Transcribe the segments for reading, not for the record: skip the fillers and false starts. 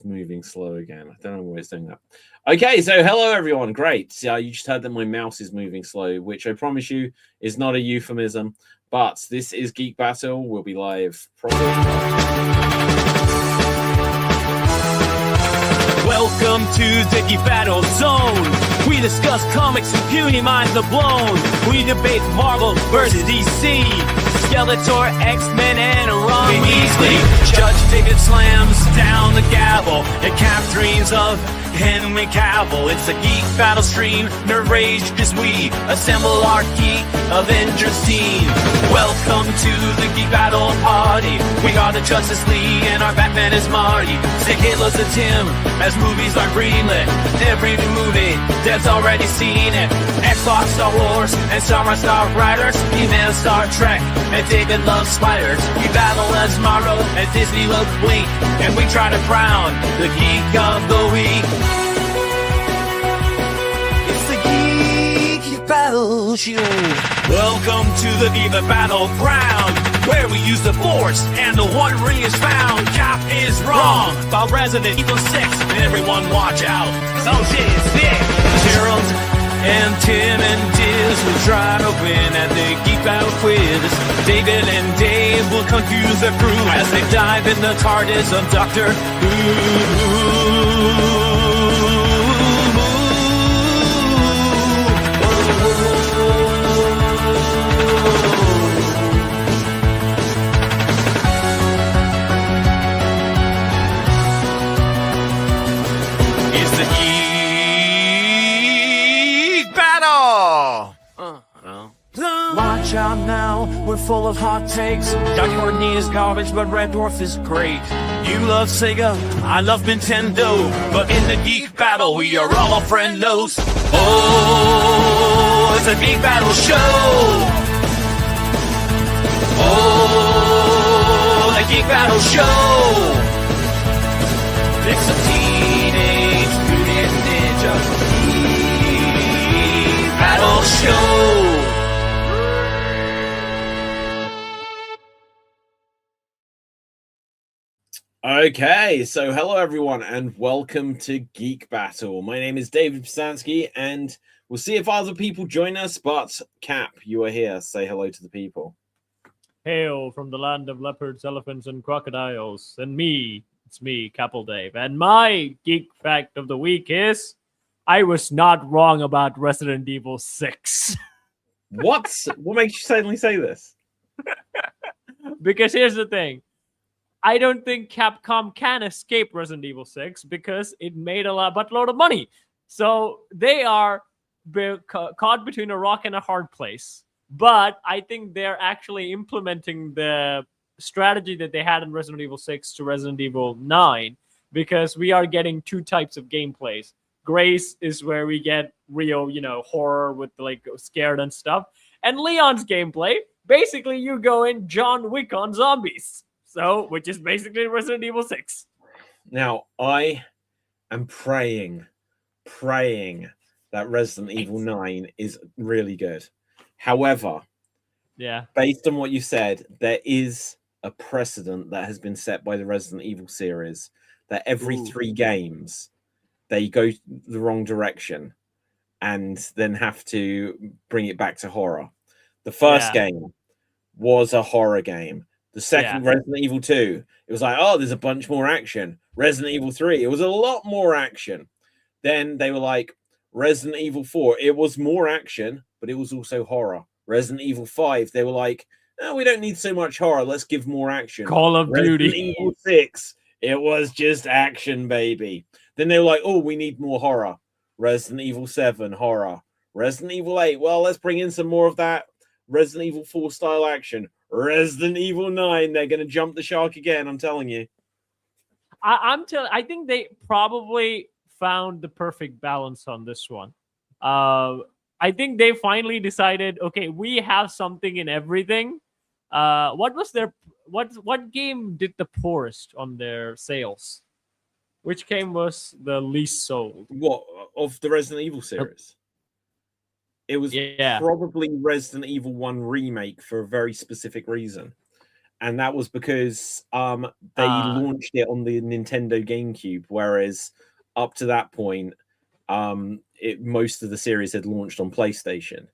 moving slow again. I don't know why it's doing that. Okay, so hello everyone. Great. You just heard that my mouse is moving slow, which I promise you is not a euphemism. But this is Geek Battle. We'll be live probably. Welcome to the Geek Battle Zone. We discuss comics and puny minds are blown. We debate Marvel versus DC, Skeletor, X-Men, and Ron Weasley. Judge David slams down the gavel and cap dreams of Henry Cavill. It's a Geek Battle stream. Nerd rage as we assemble our Geek Avengers team. Welcome to the Geek Battle party. We are the Justice League and our Batman is Marty. Say Hitler's a Tim as movies are greenlit. Every new movie, Dev's already seen it. Xbox, Star Wars, and Star Riders. He-Man, Star Trek, and David loves spiders. We battle as Morrow and Disney loves Blink. And we try to crown the Geek of the Week. It's the Geek Battle Show. Welcome to the Geek Battleground, where we use the Force and the One Ring is found. Cap is wrong about Resident Evil 6, and everyone watch out. Oh shit, it's big. Gerald and Tim and Diz will try to win at the Geek Battle Quiz. David and Dave will confuse the crew as they dive in the TARDIS of Doctor Who. It's the Geek Battle! Watch out now, we're full of hot takes. Johnny Courtney is garbage, but Red Dwarf is great. You love Sega, I love Nintendo, but in the Geek Battle, we are all friendos. Oh, it's a Geek Battle show. Oh, the Geek Battle show. It's a Teenage Mutant Ninja Geek Battle show. Okay, so hello everyone and welcome to Geek Battle. My name is David Pisansky and we'll see if other people join us, but Cap, you are here. Say hello to the people. Hail from the land of leopards, elephants, and crocodiles. And me, it's me, Capel Dave. And my geek fact of the week is I was not wrong about Resident Evil 6. What? What makes you suddenly say this? Because here's the thing. I don't think Capcom can escape Resident Evil 6 because it made a buttload of money. So they are caught between a rock and a hard place. But I think they're actually implementing the strategy that they had in Resident Evil 6 to Resident Evil 9 because we are getting two types of gameplays. Grace is where we get real, horror with like scared and stuff. And Leon's gameplay, basically you go in John Wick on zombies. So, which is basically Resident Evil 6. Now, I am praying that Resident Evil 9 is really good. However, based on what you said, there is a precedent that has been set by the Resident Evil series that every 3 games, they go the wrong direction and then have to bring it back to horror. The first game was a horror game. The second Resident Evil 2, it was like, oh, there's a bunch more action. Resident Evil 3, it was a lot more action. Then they were like, Resident Evil 4, it was more action, but it was also horror. Resident Evil 5, they were like, no, we don't need so much horror. Let's give more action. Call of Duty. Resident Evil 6, it was just action, baby. Then they were like, oh, we need more horror. Resident Evil 7, horror. Resident Evil 8, well, let's bring in some more of that Resident Evil 4 style action. Resident Evil 9, they're going to jump the shark again, I'm telling you. I think they probably found the perfect balance on this one. I think they finally decided, okay, we have something in everything. What game did the poorest on their sales? Which game was the least sold? What, of the Resident Evil series? It was probably Resident Evil 1 Remake for a very specific reason. and that was because they launched it on the Nintendo GameCube, whereas up to that point, most of the series had launched on PlayStation,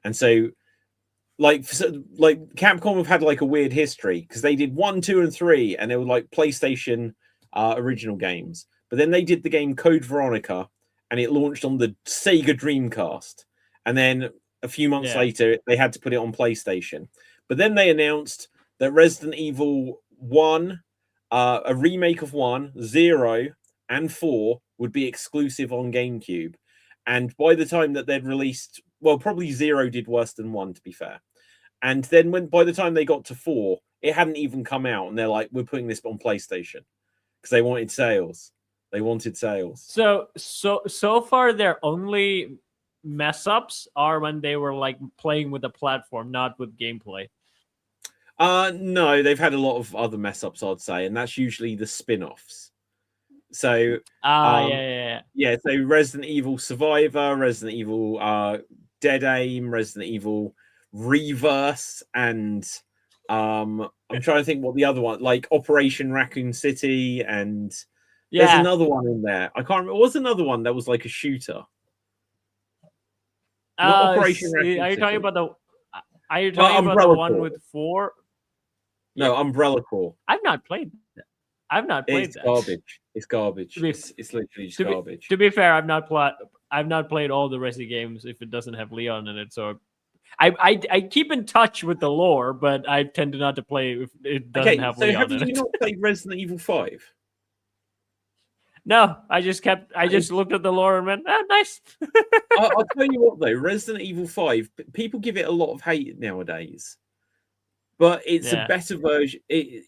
and so like Capcom have had like a weird history because they did 1, 2, and 3, and they were like PlayStation original games, but then they did the game Code Veronica, and it launched on the Sega Dreamcast, and then a few months later they had to put it on PlayStation. But then they announced that Resident Evil 1, a remake of 1, 0, and 4 would be exclusive on GameCube. And by the time that they'd released, well, probably 0 did worse than 1, to be fair. And then by the time they got to 4, it hadn't even come out, and they're like, we're putting this on PlayStation because they wanted sales. They wanted sales. So far, their only mess ups are when they were like playing with a platform, not with gameplay. No, they've had a lot of other mess ups, I'd say, and that's usually the spin-offs. So yeah. So Resident Evil Survivor, Resident Evil Dead Aim, Resident Evil Reverse, and I'm trying to think what the other one, like Operation Raccoon City, and there's another one in there. I can't remember. What was another one that was like a shooter? Operation Raccoon City. Talking about the? Are you talking about the one with 4? No, Umbrella Corps. I've not played that. It's garbage. It's garbage. It's literally just garbage. To be fair, I've not played all the Resi games if it doesn't have Leon in it. So I keep in touch with the lore, but I tend not to play if it doesn't have Leon in it. So have you not played Resident Evil 5? No, I just looked at the lore and went, nice. I'll tell you what though, Resident Evil 5, people give it a lot of hate nowadays, but it's a better version. It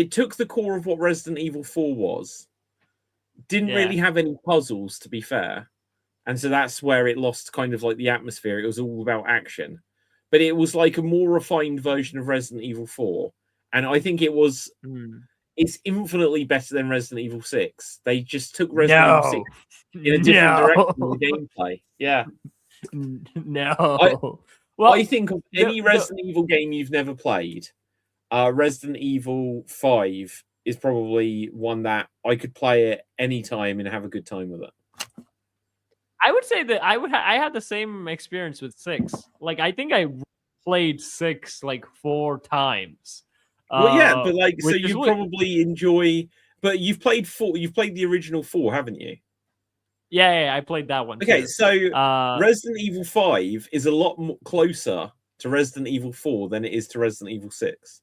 took the core of what Resident Evil 4 was, didn't really have any puzzles, to be fair, and so that's where it lost kind of like the atmosphere. It was all about action, but it was like a more refined version of Resident Evil 4, and I think it was. It's infinitely better than Resident Evil 6. They just took Resident Evil 6 in a different direction with the gameplay. Yeah. No. I think of any Resident Evil game you've never played, Resident Evil 5 is probably one that I could play it anytime and have a good time with it. I would say that I had the same experience with 6. Like, I think I played 6 like 4 times. Well, yeah, but like, so you probably enjoy. But you've played 4. You've played the original 4, haven't you? Yeah, I played that one. Okay, too. So Resident Evil 5 is a lot more closer to Resident Evil 4 than it is to Resident Evil 6.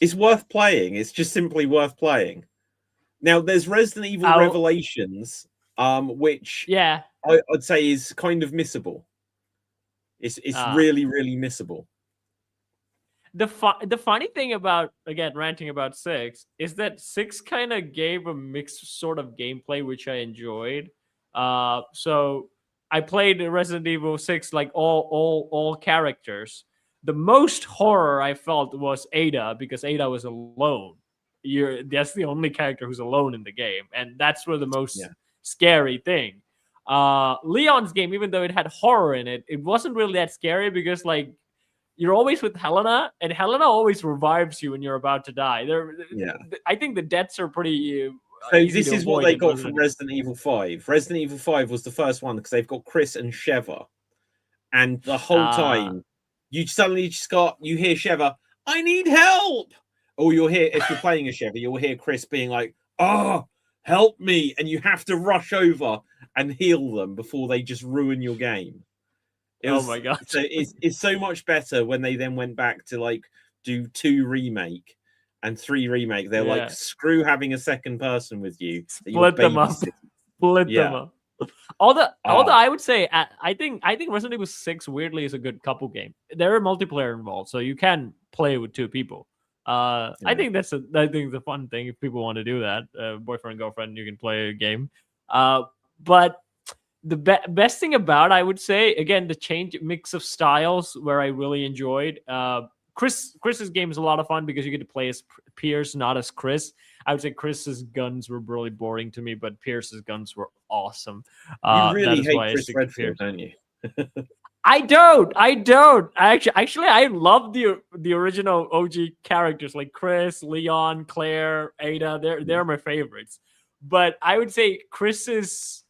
It's worth playing. It's just simply worth playing. Now, there's Resident Evil Revelations, which I'd say is kind of missable. It's really, really missable. The funny thing about, again, ranting about 6 is that 6 kind of gave a mixed sort of gameplay, which I enjoyed. So I played Resident Evil 6 like all characters. The most horror I felt was Ada, because Ada was alone. That's the only character who's alone in the game, and that's where the most scary thing. Leon's game, even though it had horror in it, it wasn't really that scary because like you're always with Helena, and Helena always revives you when you're about to die. I think the deaths are pretty. So this is what they got from Resident Evil 5. Resident Evil 5 was the first one because they've got Chris and Sheva, and the whole time you suddenly you hear Sheva, "I need help," or you'll hear, if you're playing a Sheva, you'll hear Chris being like, "Oh, help me," and you have to rush over and heal them before they just ruin your game. Oh my god! So it's so much better when they then went back to like do 2 remake and 3 remake. They're like, screw having a second person with you. Split them up. Split them up. Although I would say I think Resident Evil 6 weirdly is a good couple game. There are multiplayer involved, so you can play with 2 people. I think it's a fun thing if people want to do that. Boyfriend, girlfriend, you can play a game. But the best thing about, I would say, again, the mix of styles where I really enjoyed. Chris's game is a lot of fun because you get to play as Pierce, not as Chris. I would say Chris's guns were really boring to me, but Pierce's guns were awesome. You really hate Chris Redfield, don't you? I don't. Actually, I love the original OG characters like Chris, Leon, Claire, Ada. They're my favorites. But I would say Chris is,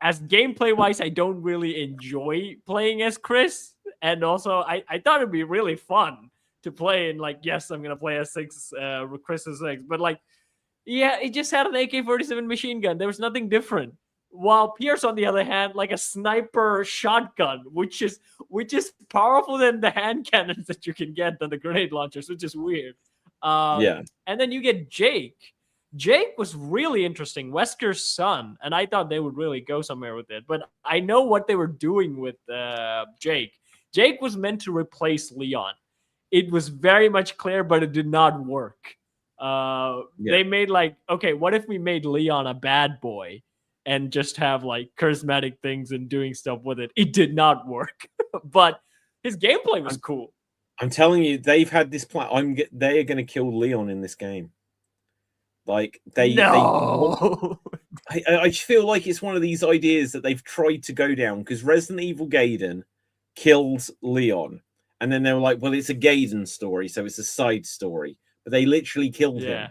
as gameplay wise, I don't really enjoy playing as Chris. And also, I thought it'd be really fun to play. And like, yes, I'm gonna play as Chris as 6. But like, yeah, it just had an AK-47 machine gun. There was nothing different. While Pierce, on the other hand, like a sniper shotgun, which is powerful than the hand cannons that you can get on the grenade launchers, which is weird. Yeah. And then you get Jake. Jake was really interesting, Wesker's son, and I thought they would really go somewhere with it. But I know what they were doing with Jake. Jake was meant to replace Leon. It was very much clear, but it did not work. They made like, okay, what if we made Leon a bad boy and just have like charismatic things and doing stuff with it? It did not work, but his gameplay was cool. I'm telling you, they've had this plan. They are going to kill Leon in this game. Like no. I feel like it's one of these ideas that they've tried to go down, because Resident Evil Gaiden kills Leon, and then they were like, well, it's a Gaiden story, so it's a side story. But they literally killed him.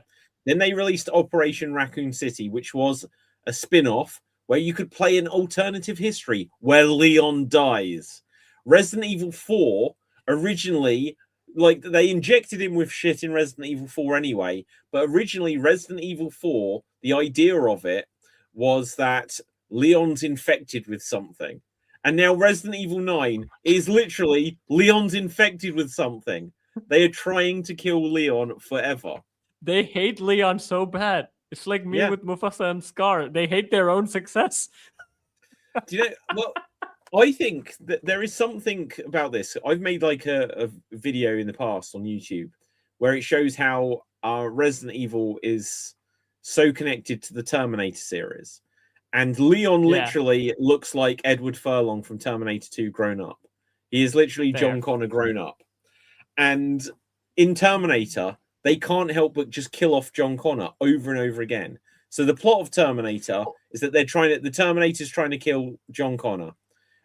Then they released Operation Raccoon City, which was a spin-off where you could play an alternative history where Leon dies. Resident Evil 4 originally, like, they injected him with shit in Resident Evil 4 anyway, but originally Resident Evil 4, the idea of it was that Leon's infected with something. And now Resident Evil 9 is literally Leon's infected with something. They are trying to kill Leon forever. They hate Leon so bad. It's like me with Mufasa and Scar. They hate their own success. Do you know, well, I think that there is something about this. I've made like a video in the past on YouTube where it shows how Resident Evil is so connected to the Terminator series. And Leon literally looks like Edward Furlong from Terminator 2 grown up. He is literally John Connor grown up. And in Terminator, they can't help but just kill off John Connor over and over again. So the plot of Terminator is that the Terminator's trying to kill John Connor.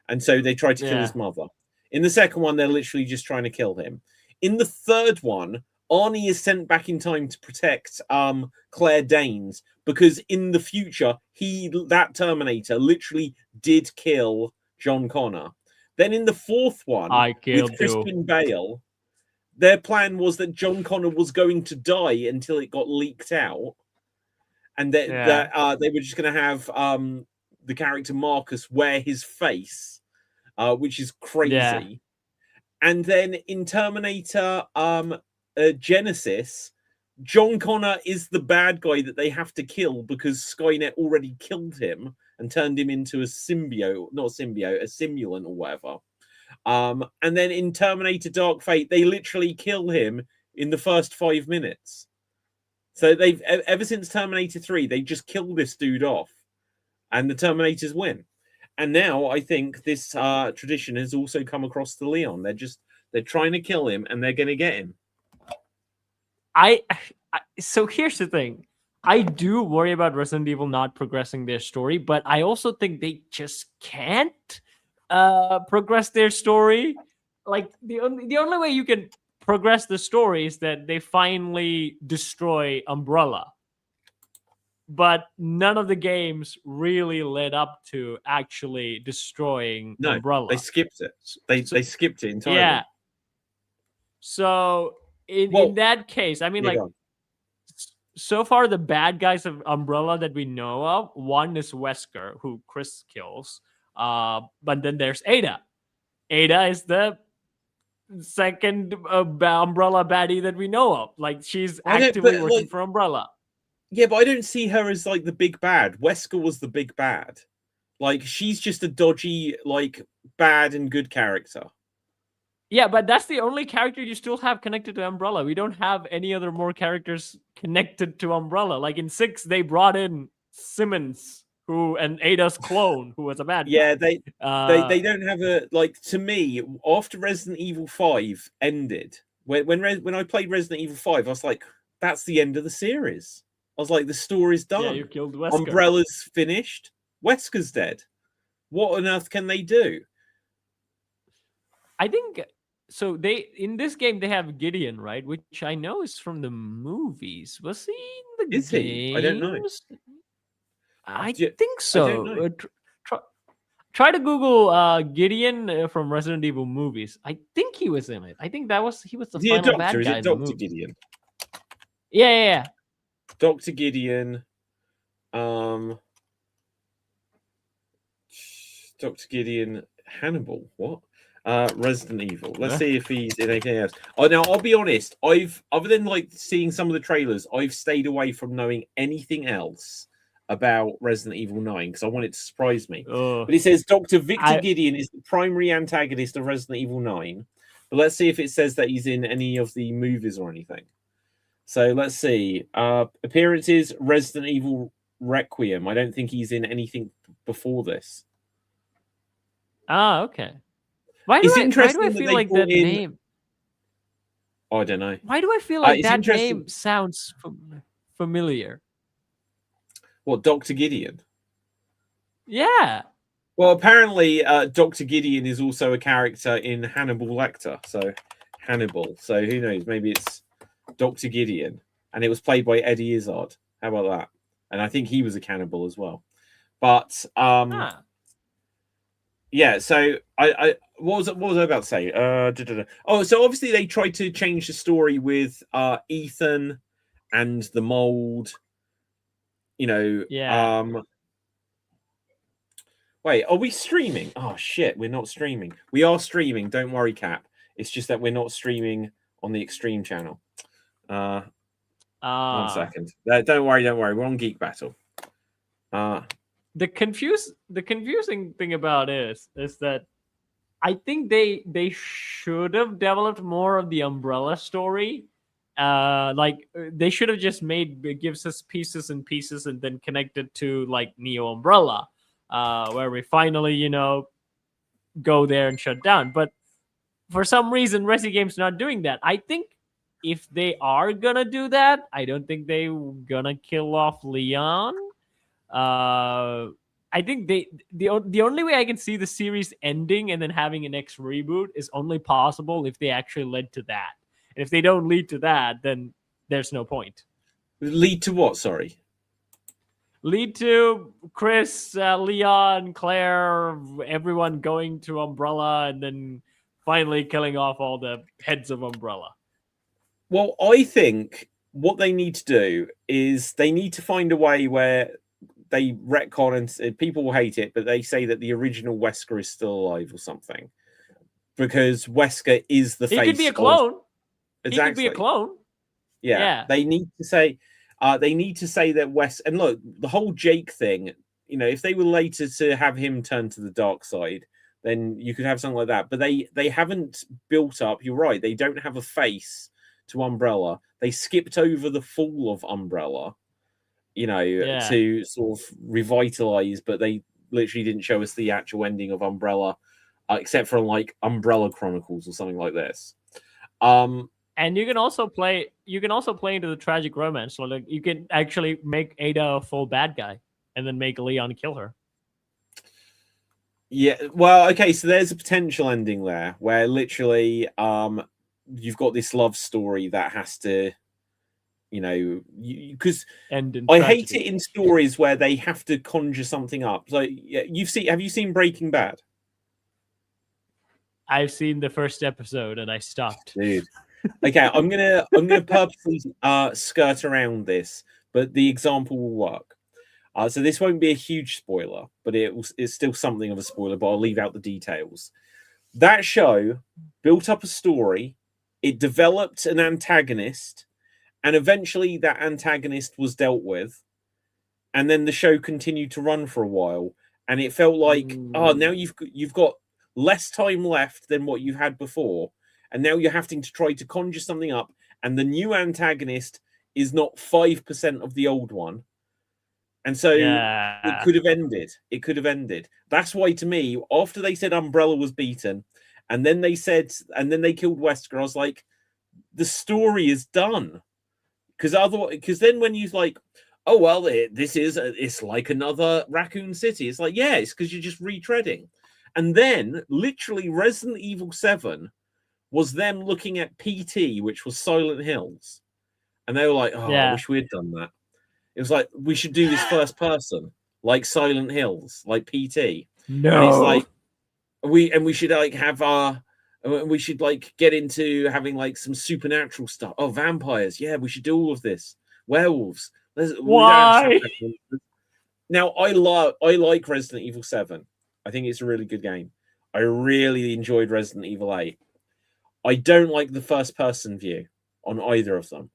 And so they try to kill his mother. In the second one, they're literally just trying to kill him. In the third one, Arnie is sent back in time to protect Claire Danes, because in the future, that Terminator literally did kill John Connor. Then in the fourth one, with Christian Bale, their plan was that John Connor was going to die until it got leaked out, and that they were just going to have the character Marcus wear his face, which is crazy. Yeah. And then in Terminator Genesis, John Connor is the bad guy that they have to kill because Skynet already killed him and turned him into a simulant or whatever. And then in Terminator Dark Fate, they literally kill him in the first 5 minutes. So they've, ever since Terminator 3, they just kill this dude off and the Terminators win. And now I think this tradition has also come across to Leon. They're trying to kill him and they're going to get him. So here's the thing. I do worry about Resident Evil not progressing their story, but I also think they just can't progress their story. Like the only way you can progress the story is that they finally destroy Umbrella. But none of the games really led up to actually destroying Umbrella. They skipped it. They skipped it entirely. Yeah. So in that case, I mean, so far the bad guys of Umbrella that we know of, one is Wesker, who Chris kills. But then there's Ada. Ada is the second Umbrella baddie that we know of. Like, she's actively working for Umbrella. Yeah, but I don't see her as like the big bad. Wesker was the big bad. Like, she's just a dodgy, like, bad and good character. Yeah, but that's the only character you still have connected to Umbrella. We don't have any other more characters connected to Umbrella. Like in 6, they brought in Simmons, and Ada's clone, who was a bad guy. They don't have a, like, to me, after Resident Evil 5 ended, when I played Resident Evil 5, I was like, that's the end of the series. I was like, the story's done. Yeah, you killed Wesker. Umbrella's finished. Wesker's dead. What on earth can they do? I think so. They in this game they have Gideon, right? Which I know is from the movies. Was he in the Is he? I don't know. games? I Yeah, think I don't know. so. Try to Google Gideon from Resident Evil movies. I think he was in it. I think he was the Is he a final doctor? bad Is guy it in the Dr. movie. Gideon? Yeah. Dr. Gideon. Dr. Gideon Hannibal. What? Resident Evil. Let's see if he's in anything else. Oh, now I'll be honest. Other than like seeing some of the trailers, I've stayed away from knowing anything else about Resident Evil 9 because I want it to surprise me. But it says Dr. Victor Gideon is the primary antagonist of Resident Evil 9. But let's see if it says that he's in any of the movies or anything. So let's see. Appearances: Resident Evil Requiem. I don't think he's in anything before this. Ah, okay. Why do I feel like that name? Oh, I don't know. Why do I feel like that name sounds familiar? What, Dr. Gideon? Yeah. Well, apparently, Dr. Gideon is also a character in Hannibal Lecter. So, Hannibal. So, who knows? Maybe it's Dr. Gideon. And it was played by Eddie Izzard. How about that? And I think he was a cannibal as well. But, yeah, so what was I about to say? Oh, so obviously they tried to change the story with Ethan and the mold. You know, yeah. Wait, are we streaming? Oh shit, we're not streaming. We are streaming. Don't worry, Cap. It's just that we're not streaming on the Extreme channel. 1 second. Don't worry. We're on Geek Battle. The confusing thing about it is that I think they should have developed more of the Umbrella story. Like they should have just gives us pieces and pieces and then connected to like Neo Umbrella, where we finally go there and shut down. But for some reason, Resi Game's not doing that. I think if they are gonna do that, I don't think they're gonna kill off Leon. I think the only way I can see the series ending and then having a next reboot is only possible if they actually led to that. And if they don't lead to that, then there's no point. Lead to what? Sorry. Lead to Chris, Leon, Claire, everyone going to Umbrella and then finally killing off all the heads of Umbrella. Well, I think what they need to do is they need to find a way where they retcon and people will hate it, but they say that the original Wesker is still alive or something. Because Wesker is the face. He could be a clone. Exactly. He could be a clone. Yeah. They need to say that Wes, and look, the whole Jake thing, if they were later to have him turn to the dark side, then you could have something like that. But they haven't built up, you're right, they don't have a face to Umbrella. They skipped over the fall of Umbrella, to sort of revitalize, but they literally didn't show us the actual ending of Umbrella, except for like Umbrella Chronicles or something like this. And you can also play into the tragic romance. So like you can actually make Ada a full bad guy and then make Leon kill her. Yeah, well, okay, so there's a potential ending there where literally you've got this love story that has to, because I hate it in stories where they have to conjure something up. So have you seen Breaking Bad? I've seen the first episode and I stopped. Dude. Okay, I'm gonna purposely skirt around this, but the example will work. So this won't be a huge spoiler, but it's still something of a spoiler, but I'll leave out the details. That show built up a story, it developed an antagonist, and eventually that antagonist was dealt with, and then the show continued to run for a while, and it felt like, now you've got less time left than what you had before, and now you're having to try to conjure something up, and the new antagonist is not 5% of the old one. And so it could have ended. It could have ended. That's why, to me, after they said Umbrella was beaten, and then they killed Wesker, I was like, the story is done. Because then when you're like, oh well, it's like another Raccoon City. It's like, yeah, it's because you're just retreading. And then, literally, Resident Evil 7 was them looking at PT, which was Silent Hills. And they were like, oh, I wish we had done that. It was like, we should do this first person, like Silent Hills, like PT. No. And it's like, we should like have we should like get into having like some supernatural stuff. Oh, vampires. Yeah, we should do all of this. Werewolves. Why? Now, I like Resident Evil 7. I think it's a really good game. I really enjoyed Resident Evil 8. I don't like the first person view on either of them.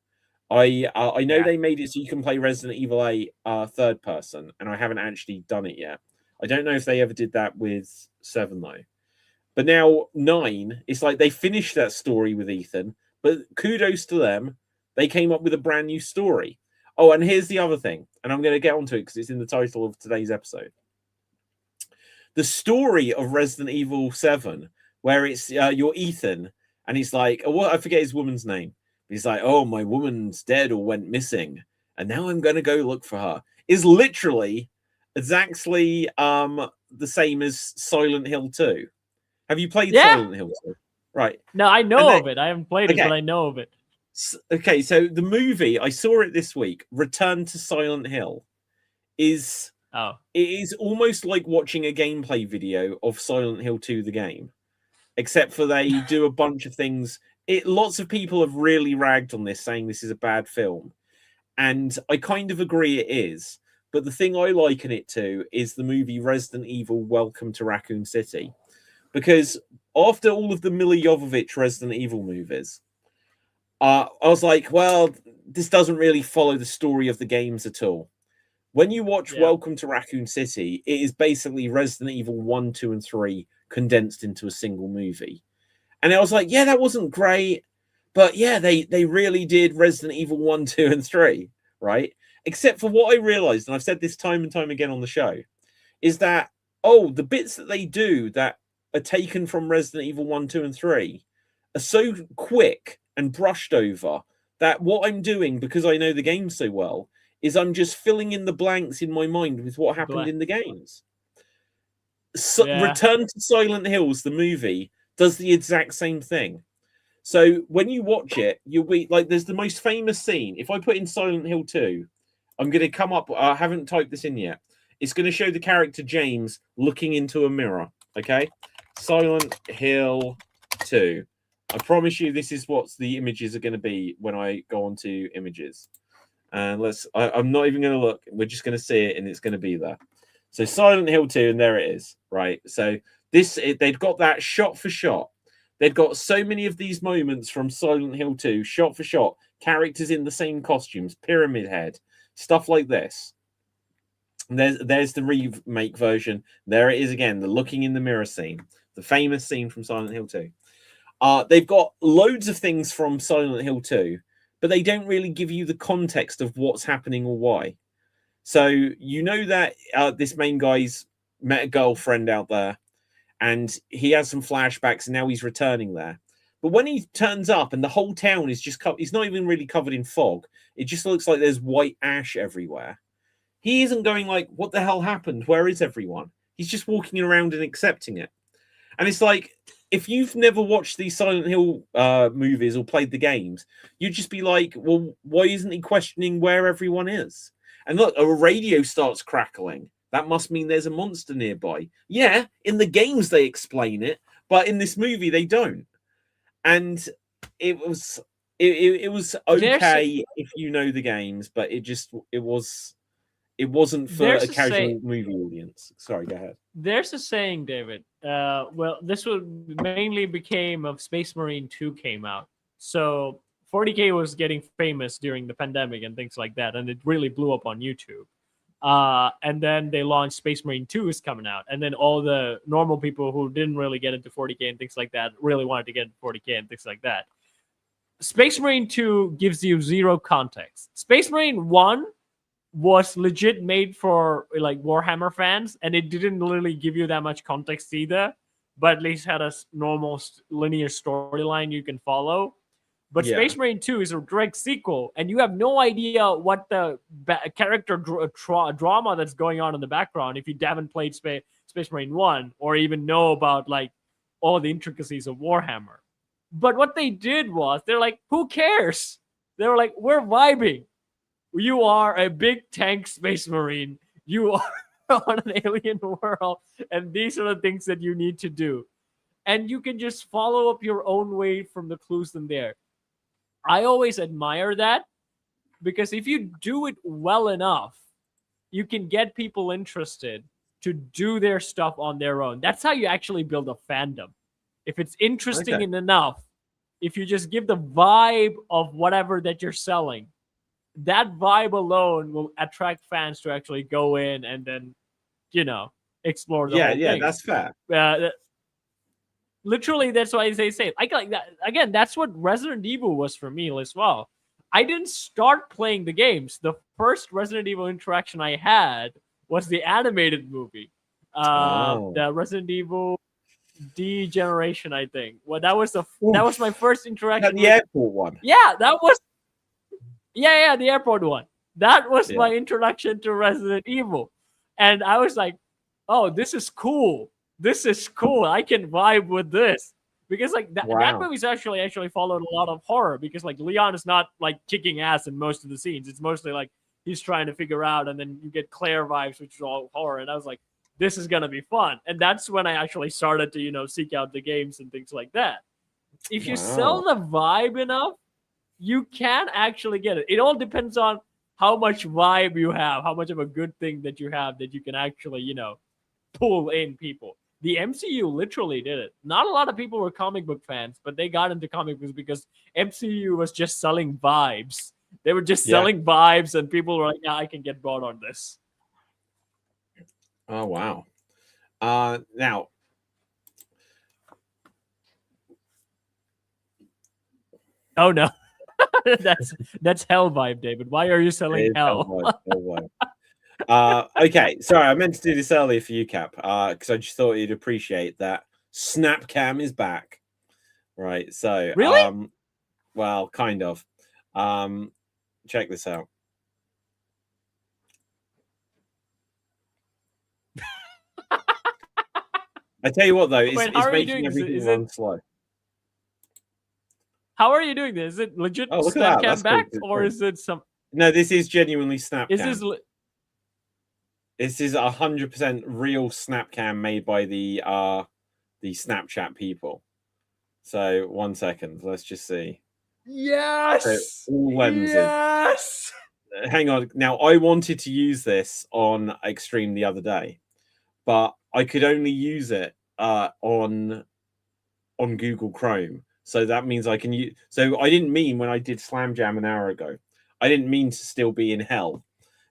I know they made it so you can play Resident Evil 8 third person, and I haven't actually done it yet. I don't know if they ever did that with 7 though. But now 9, it's like they finished that story with Ethan, but kudos to them. They came up with a brand new story. Oh, and here's the other thing, and I'm going to get onto it because it's in the title of today's episode. The story of Resident Evil 7, where it's you're Ethan, and he's like, oh, what? I forget his woman's name. He's like, oh, my woman's dead or went missing, and now I'm going to go look for her. Is literally exactly the same as Silent Hill 2. Have you played Silent Hill 2? Right. No, I know of it. I haven't played it, but I know of it. Okay, so the movie, I saw it this week, Return to Silent Hill, it is almost like watching a gameplay video of Silent Hill 2, the game, except for they do a bunch of things. Lots of people have really ragged on this, saying this is a bad film, and I kind of agree it is. But the thing I liken it to is the movie Resident Evil: Welcome to Raccoon City, because after all of the Milla Jovovich Resident Evil movies, I was like, well, this doesn't really follow the story of the games at all. When you watch Welcome to Raccoon City, it is basically Resident Evil 1, 2, and 3 condensed into a single movie. And I was like, yeah, that wasn't great. But yeah, they really did Resident Evil 1, 2, and 3, right? Except for what I realized, and I've said this time and time again on the show, is that, the bits that they do that are taken from Resident Evil 1, 2, and 3 are so quick and brushed over that what I'm doing, because I know the game so well, is I'm just filling in the blanks in my mind with what happened in the games. Return to Silent Hills, the movie, does the exact same thing. So when you watch it, you'll be like, there's the most famous scene. If I put in Silent Hill 2, I'm going to come up, I haven't typed this in yet. It's going to show the character James looking into a mirror. Okay. Silent Hill 2. I promise you this is what the images are going to be when I go on to images. And I'm not even going to look. We're just going to see it and it's going to be there. So Silent Hill 2, and there it is. Right. So they've got that shot for shot. They've got so many of these moments from Silent Hill 2, shot for shot, characters in the same costumes, Pyramid Head, stuff like this. And there's the remake version. There it is again, the looking in the mirror scene, the famous scene from Silent Hill 2. They've got loads of things from Silent Hill 2, but they don't really give you the context of what's happening or why. So you know that this main guy's met a girlfriend out there, and he has some flashbacks, and now he's returning there. But when he turns up and the whole town is just he's not even really covered in fog. It just looks like there's white ash everywhere. He isn't going like, what the hell happened? Where is everyone? He's just walking around and accepting it. And it's like, if you've never watched these Silent Hill movies or played the games, you'd just be like, well, why isn't he questioning where everyone is? And look, a radio starts crackling. That must mean there's a monster nearby. Yeah, in the games they explain it, but in this movie they don't. And it was okay if you know the games, but it wasn't for a casual movie audience. Sorry, go ahead. There's a saying, David. Well, this mainly became of Space Marine 2 came out. So 40K was getting famous during the pandemic and things like that, and it really blew up on YouTube. And then they launched Space Marine 2 is coming out. And then all the normal people who didn't really get into 40K and things like that really wanted to get into 40K and things like that. Space Marine 2 gives you zero context. Space Marine 1 was legit made for like Warhammer fans, and it didn't really give you that much context either, but at least had a normal linear storyline you can follow. But Space Marine 2 is a direct sequel, and you have no idea what the character drama that's going on in the background if you haven't played Space Space Marine 1 or even know about like all the intricacies of Warhammer. But what they did was they're like, who cares? They were like, we're vibing. You are a big tank Space Marine. You are on an alien world, and these are the things that you need to do. And you can just follow up your own way from the clues in there. I always admire that, because if you do it well enough, you can get people interested to do their stuff on their own. That's how you actually build a fandom. If it's interesting enough, if you just give the vibe of whatever that you're selling, that vibe alone will attract fans to actually go in and then, explore the whole thing. Yeah, that's fair. Literally, that's why they say like that. Again, that's what Resident Evil was for me as well. I didn't start playing the games. The first Resident Evil interaction I had was the animated movie, the Resident Evil D Generation, I think. Well, that was my first interaction. The airport one. Yeah, that was. Yeah, the airport one. That was my introduction to Resident Evil, and I was like, "Oh, this is cool. This is cool. I can vibe with this." Because like that movie's actually followed a lot of horror, because like Leon is not like kicking ass in most of the scenes. It's mostly like he's trying to figure out, and then you get Claire vibes, which is all horror. And I was like, this is gonna be fun. And that's when I actually started to seek out the games and things like that. If you sell the vibe enough, you can actually get it. It all depends on how much vibe you have, how much of a good thing that you have that you can actually pull in people. The MCU literally did it. Not a lot of people were comic book fans, but they got into comic books because MCU was just selling vibes. They were just selling vibes, and people were like, yeah, I can get bought on this. Oh, wow. Now, oh, no. that's hell vibe, David. Why are you selling hell? Okay, sorry, I meant to do this earlier for you, Cap, because I just thought you'd appreciate that Snapcam is back. Right, so really, well, kind of. Check this out. I tell you what, though, it's making everything run slow. How are you doing this? Is it legit Snapcam back, or is it some? No, this is genuinely Snapcam. This is 100% real Snapcam made by the Snapchat people. So 1 second, let's just see. Yes. So, all lenses. Yes. Hang on. Now, I wanted to use this on Extreme the other day, but I could only use it on Google Chrome. So that means I can use. So I didn't mean when I did Slam Jam an hour ago, I didn't mean to still be in hell,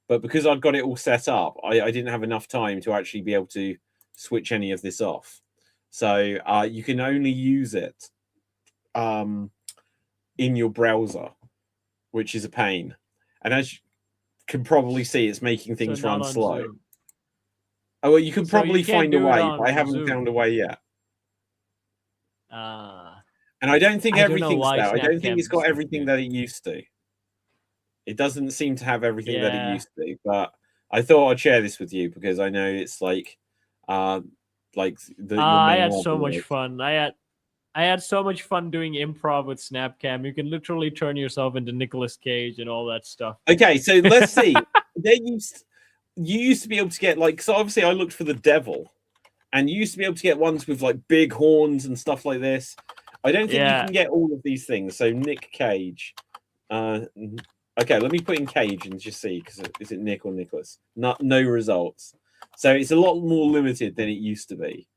but because I'd got it all set up, I didn't have enough time to actually be able to switch any of this off. So you can only use it in your browser, which is a pain. And as you can probably see, it's making things run slow. Zoom. Oh, well, you can probably find a way, but I haven't found a way yet. And I don't think everything's there. I don't think it's got everything that it used to. It doesn't seem to have everything that it used to. But I thought I'd share this with you because I know it's like I had so much fun. I had so much fun doing improv with Snapcam. You can literally turn yourself into Nicolas Cage and all that stuff. Okay, so let's see. You used to be able to get so obviously I looked for the devil, and you used to be able to get ones with like big horns and stuff like this. I don't think you can get all of these things. So Nick Cage. Okay, let me put in Cage and just see, because is it Nick or Nicholas? No results. So it's a lot more limited than it used to be.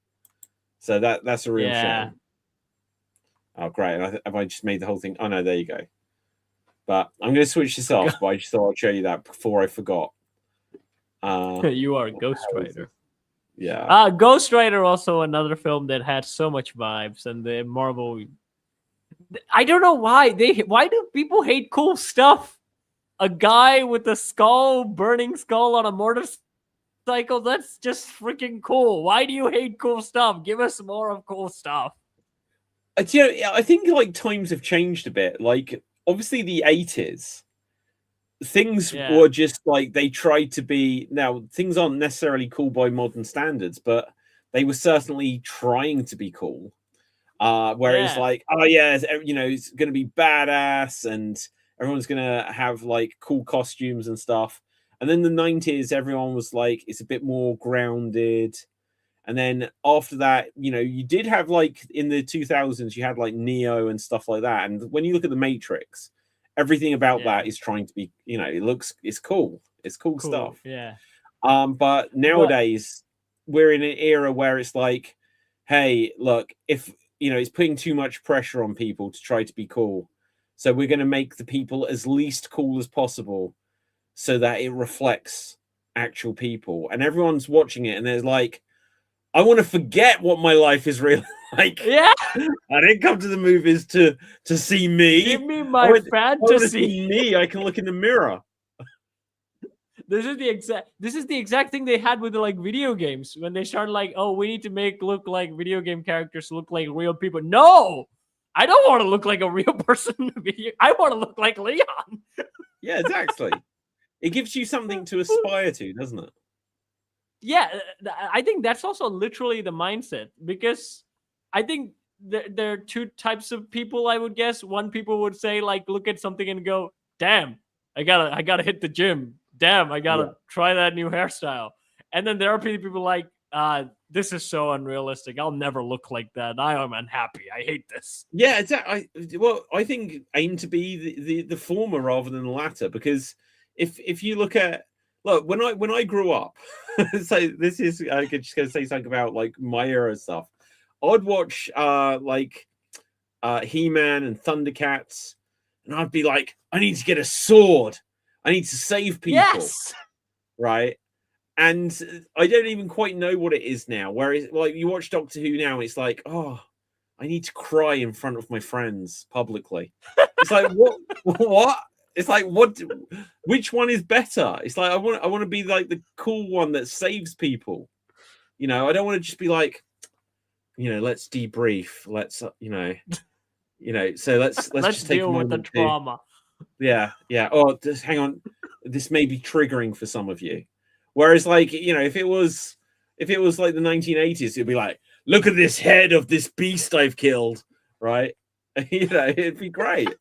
So that's a real shame. Oh, great. Have I just made the whole thing? Oh, no, there you go. But I'm going to switch this off, but I just thought I'd show you that before I forgot. You are Ghost Rider. Yeah. Ghost Rider, also another film that had so much vibes, and the Marvel. I don't know why do people hate cool stuff? A guy with a burning skull on a motorcycle. That's just freaking cool. Why do you hate cool stuff? Give us more of cool stuff. I think times have changed a bit. Like obviously the 80s, things were just they tried to be. Now things aren't necessarily cool by modern standards, but they were certainly trying to be cool. Where it's like, oh yeah, you know, it's going to be badass and everyone's going to have like cool costumes and stuff. And then the 90s, everyone was like, it's a bit more grounded. And then after that, you know, you did have like in the 2000s, you had like Neo and stuff like that. And when you look at the Matrix, everything about that is trying to be, you know, it's cool. It's cool stuff. Yeah. But nowadays we're in an era where it's like, hey, look, if you know, it's putting too much pressure on people to try to be cool. So we're going to make the people as least cool as possible so that it reflects actual people. And everyone's watching it and there's like, I want to forget what my life is really like. Yeah. I didn't come to the movies to see me. Give me my fantasy. Me, I can look in the mirror. This is the exact thing they had with the like video games when they started like, oh, we need to look like video game characters look like real people. No, I don't want to look like a real person in the video. I want to look like Leon. Yeah, exactly. It gives you something to aspire to, doesn't it? Yeah, I think that's also literally the mindset, because I think there are two types of people, I would guess. One, people would say like, look at something and go, damn, I gotta hit the gym. Damn, I gotta try that new hairstyle. And then there are people like, this is so unrealistic. I'll never look like that. I am unhappy. I hate this. Yeah, exactly. I think aim to be the former rather than the latter, because if you look when I grew up, so this is I'm just gonna say something about like my era stuff. I'd watch He-Man and Thundercats, and I'd be like, I need to get a sword. I need to save people. Yes. Right. And I don't even quite know what it is now. Whereas, like, you watch Doctor Who now, it's like, oh, I need to cry in front of my friends publicly. It's like, what? What? It's like, what? Which one is better? It's like I want to be like the cool one that saves people. You know, I don't want to just be like, you know, let's debrief. Let's, you know. So let's just take deal with the trauma. Yeah. Oh, just hang on. This may be triggering for some of you. Whereas, like, you know, if it was like the 1980s, it'd be like, look at this head of this beast I've killed, right? You know, it'd be great.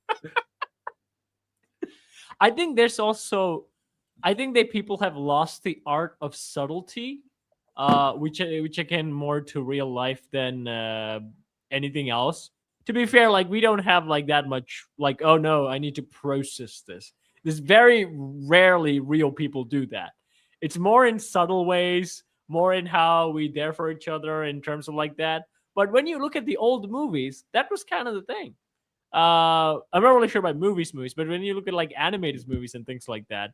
I think that people have lost the art of subtlety, which again more to real life than anything else. To be fair, like, we don't have like that much like, oh no, I need to process this. There's very rarely real people do that. It's more in subtle ways, more in how we there for each other in terms of like that. But when you look at the old movies, that was kind of the thing. I'm not really sure about movies, but when you look at like animated movies and things like that,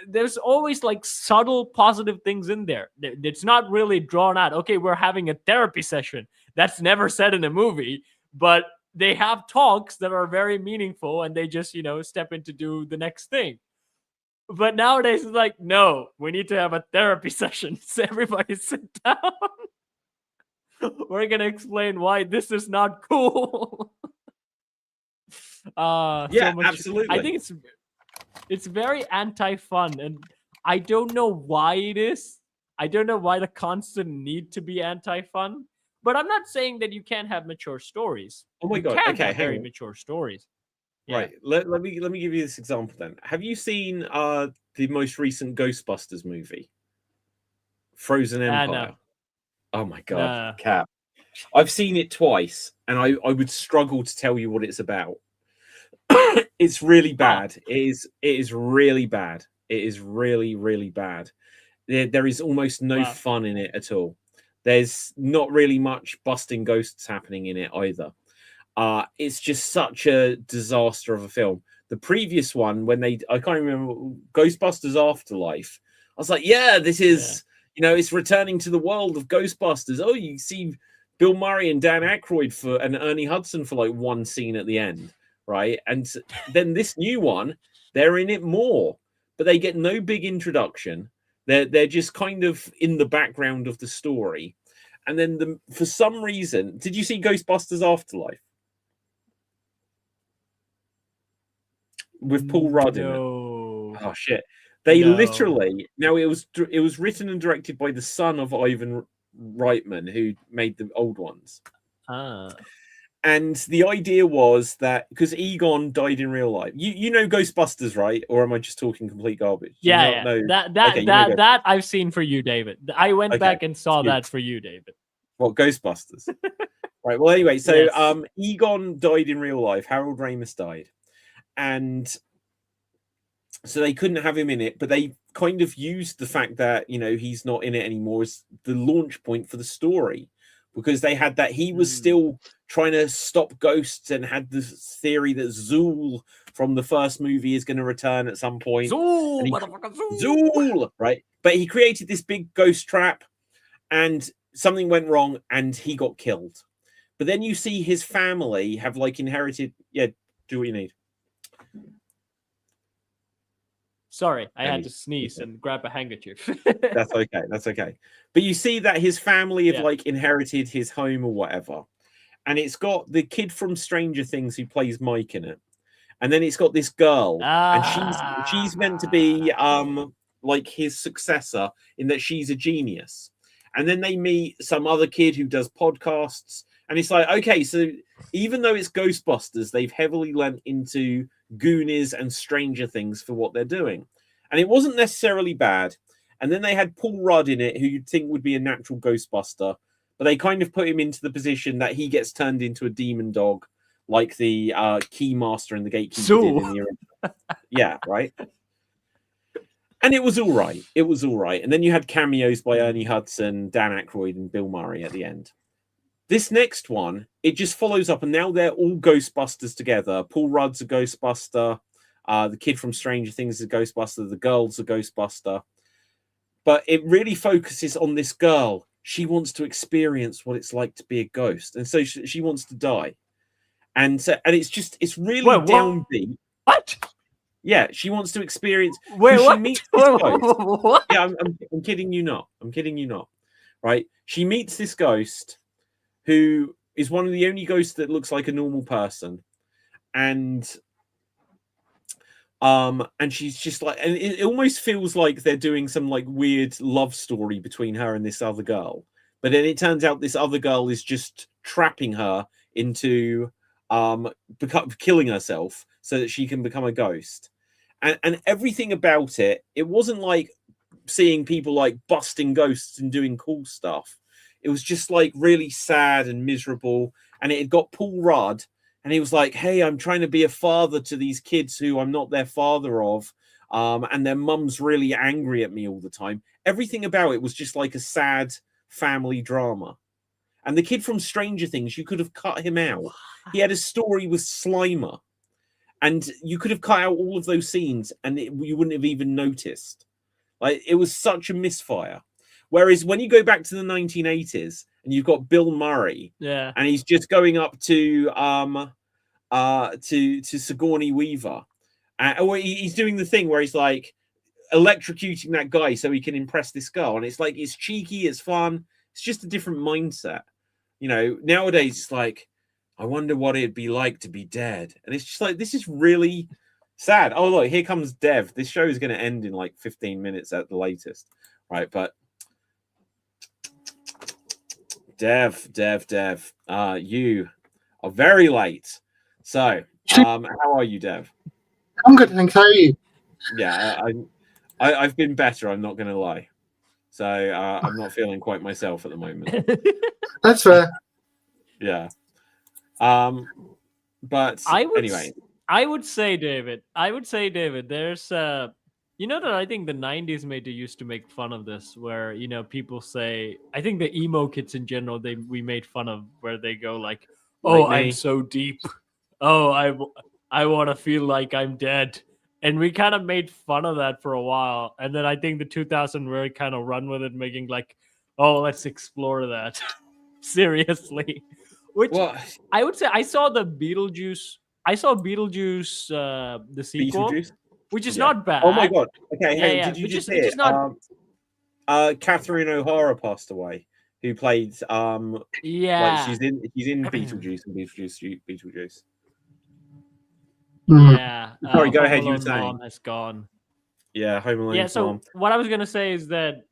there's always like subtle positive things in there. It's not really drawn out. Okay, we're having a therapy session. That's never said in a movie, but they have talks that are very meaningful, and they just, you know, step in to do the next thing. But nowadays it's like, no, we need to have a therapy session. So everybody sit down. We're gonna explain why this is not cool. Yeah, so absolutely. I think it's very anti-fun, and I don't know why it is. I don't know why the constant need to be anti-fun. But I'm not saying that you can't have mature stories. Oh my god! You can have very mature stories. Yeah. Right. Let me give you this example then. Have you seen the most recent Ghostbusters movie, Frozen Empire? No. Oh my god, Cap! I've seen it twice, and I would struggle to tell you what it's about. It's really bad. It is really bad. It is really, really bad. There is almost no fun in it at all. There's not really much busting ghosts happening in it either. It's just such a disaster of a film. The previous one, I can't remember, Ghostbusters Afterlife. I was like, yeah, this is, you know, it's returning to the world of Ghostbusters. Oh, you see Bill Murray and Dan Aykroyd and Ernie Hudson for like one scene at the end, right? And then this new one, they're in it more, but they get no big introduction. They're just kind of in the background of the story. And then for some reason, did you see Ghostbusters Afterlife? With Paul Rudd in it. Oh shit. They literally, now it was written and directed by the son of Ivan Reitman, who made the old ones. Ah. And the idea was that because Egon died in real life, you know Ghostbusters, right? Or am I just talking complete garbage? Yeah. That I've seen for you, David. I went back and saw that for you, David. What, Ghostbusters? Right. Well, anyway, so Egon died in real life. Harold Ramis died, and so they couldn't have him in it. But they kind of used the fact that he's not in it anymore as the launch point for the story, because they had that he was still trying to stop ghosts and had this theory that Zool from the first movie is going to return at some point. Zool, Zool, right? But he created this big ghost trap, and something went wrong, and he got killed. But then you see his family have inherited. Yeah, do what you need. Sorry, I had to sneeze and grab a handkerchief. That's okay. That's okay. But you see that his family have inherited his home or whatever. And it's got the kid from Stranger Things who plays Mike in it. And then it's got this girl. And she's meant to be his successor in that she's a genius. And then they meet some other kid who does podcasts. And it's like, okay, so even though it's Ghostbusters, they've heavily lent into Goonies and Stranger Things for what they're doing. And it wasn't necessarily bad. And then they had Paul Rudd in it, who you'd think would be a natural Ghostbuster. But they kind of put him into the position that he gets turned into a demon dog, like the Keymaster and the Gatekeeper did in the original. Yeah, right? And it was all right. It was all right. And then you had cameos by Ernie Hudson, Dan Aykroyd, and Bill Murray at the end. This next one, it just follows up, and now they're all Ghostbusters together. Paul Rudd's a Ghostbuster. The kid from Stranger Things is a Ghostbuster. The girl's a Ghostbuster. But it really focuses on this girl. She wants to experience what it's like to be a ghost. And so she wants to die. And it's really downbeat. What? Yeah, she wants to experience. Wait, what? She meets this ghost. What? Yeah, I'm kidding you not. I'm kidding you not. Right? She meets this ghost who is one of the only ghosts that looks like a normal person. And she's just like, and it almost feels like they're doing some weird love story between her and this other girl. But then it turns out this other girl is just trapping her into killing herself so that she can become a ghost. And everything about it wasn't like seeing people busting ghosts and doing cool stuff. It was just really sad and miserable. And it had got Paul Rudd. And he was like, hey, I'm trying to be a father to these kids who I'm not their father of. And their mum's really angry at me all the time. Everything about it was just like a sad family drama. And the kid from Stranger Things, you could have cut him out. He had a story with Slimer. And you could have cut out all of those scenes and you wouldn't have even noticed. It was such a misfire. Whereas when you go back to the 1980s and you've got Bill Murray, and he's just going up to Sigourney Weaver, or he's doing the thing where he's electrocuting that guy so he can impress this girl, and it's cheeky, it's fun, it's just a different mindset. Nowadays it's I wonder what it'd be like to be dead, and it's just this is really sad. Oh look, here comes Dev. This show is going to end in 15 minutes at the latest, right? But Dev, you are very late. So, how are you, Dev? I'm good, thanks. How are you? Yeah, I've been better. I'm not going to lie. So I'm not feeling quite myself at the moment. That's fair. Yeah. But anyway, I would say, David, there's that I think the 90s used to make fun of this, where people say, I think the emo kids in general, we made fun of, where they go oh, I'm so deep, oh, I want to feel like I'm dead, and we kind of made fun of that for a while, and then I think the 2000 really kind of run with it, making oh, let's explore that seriously. Which I would say, I saw Beetlejuice, the sequel. Beetlejuice? Which is not bad. Oh my god! Okay, hey, did you just hear? Catherine O'Hara passed away, who played she's in Beetlejuice and Beetlejuice. Yeah. Sorry, go ahead. You were saying. Mom has gone. Yeah, Home Alone. Yeah. So mom. what I was gonna say is that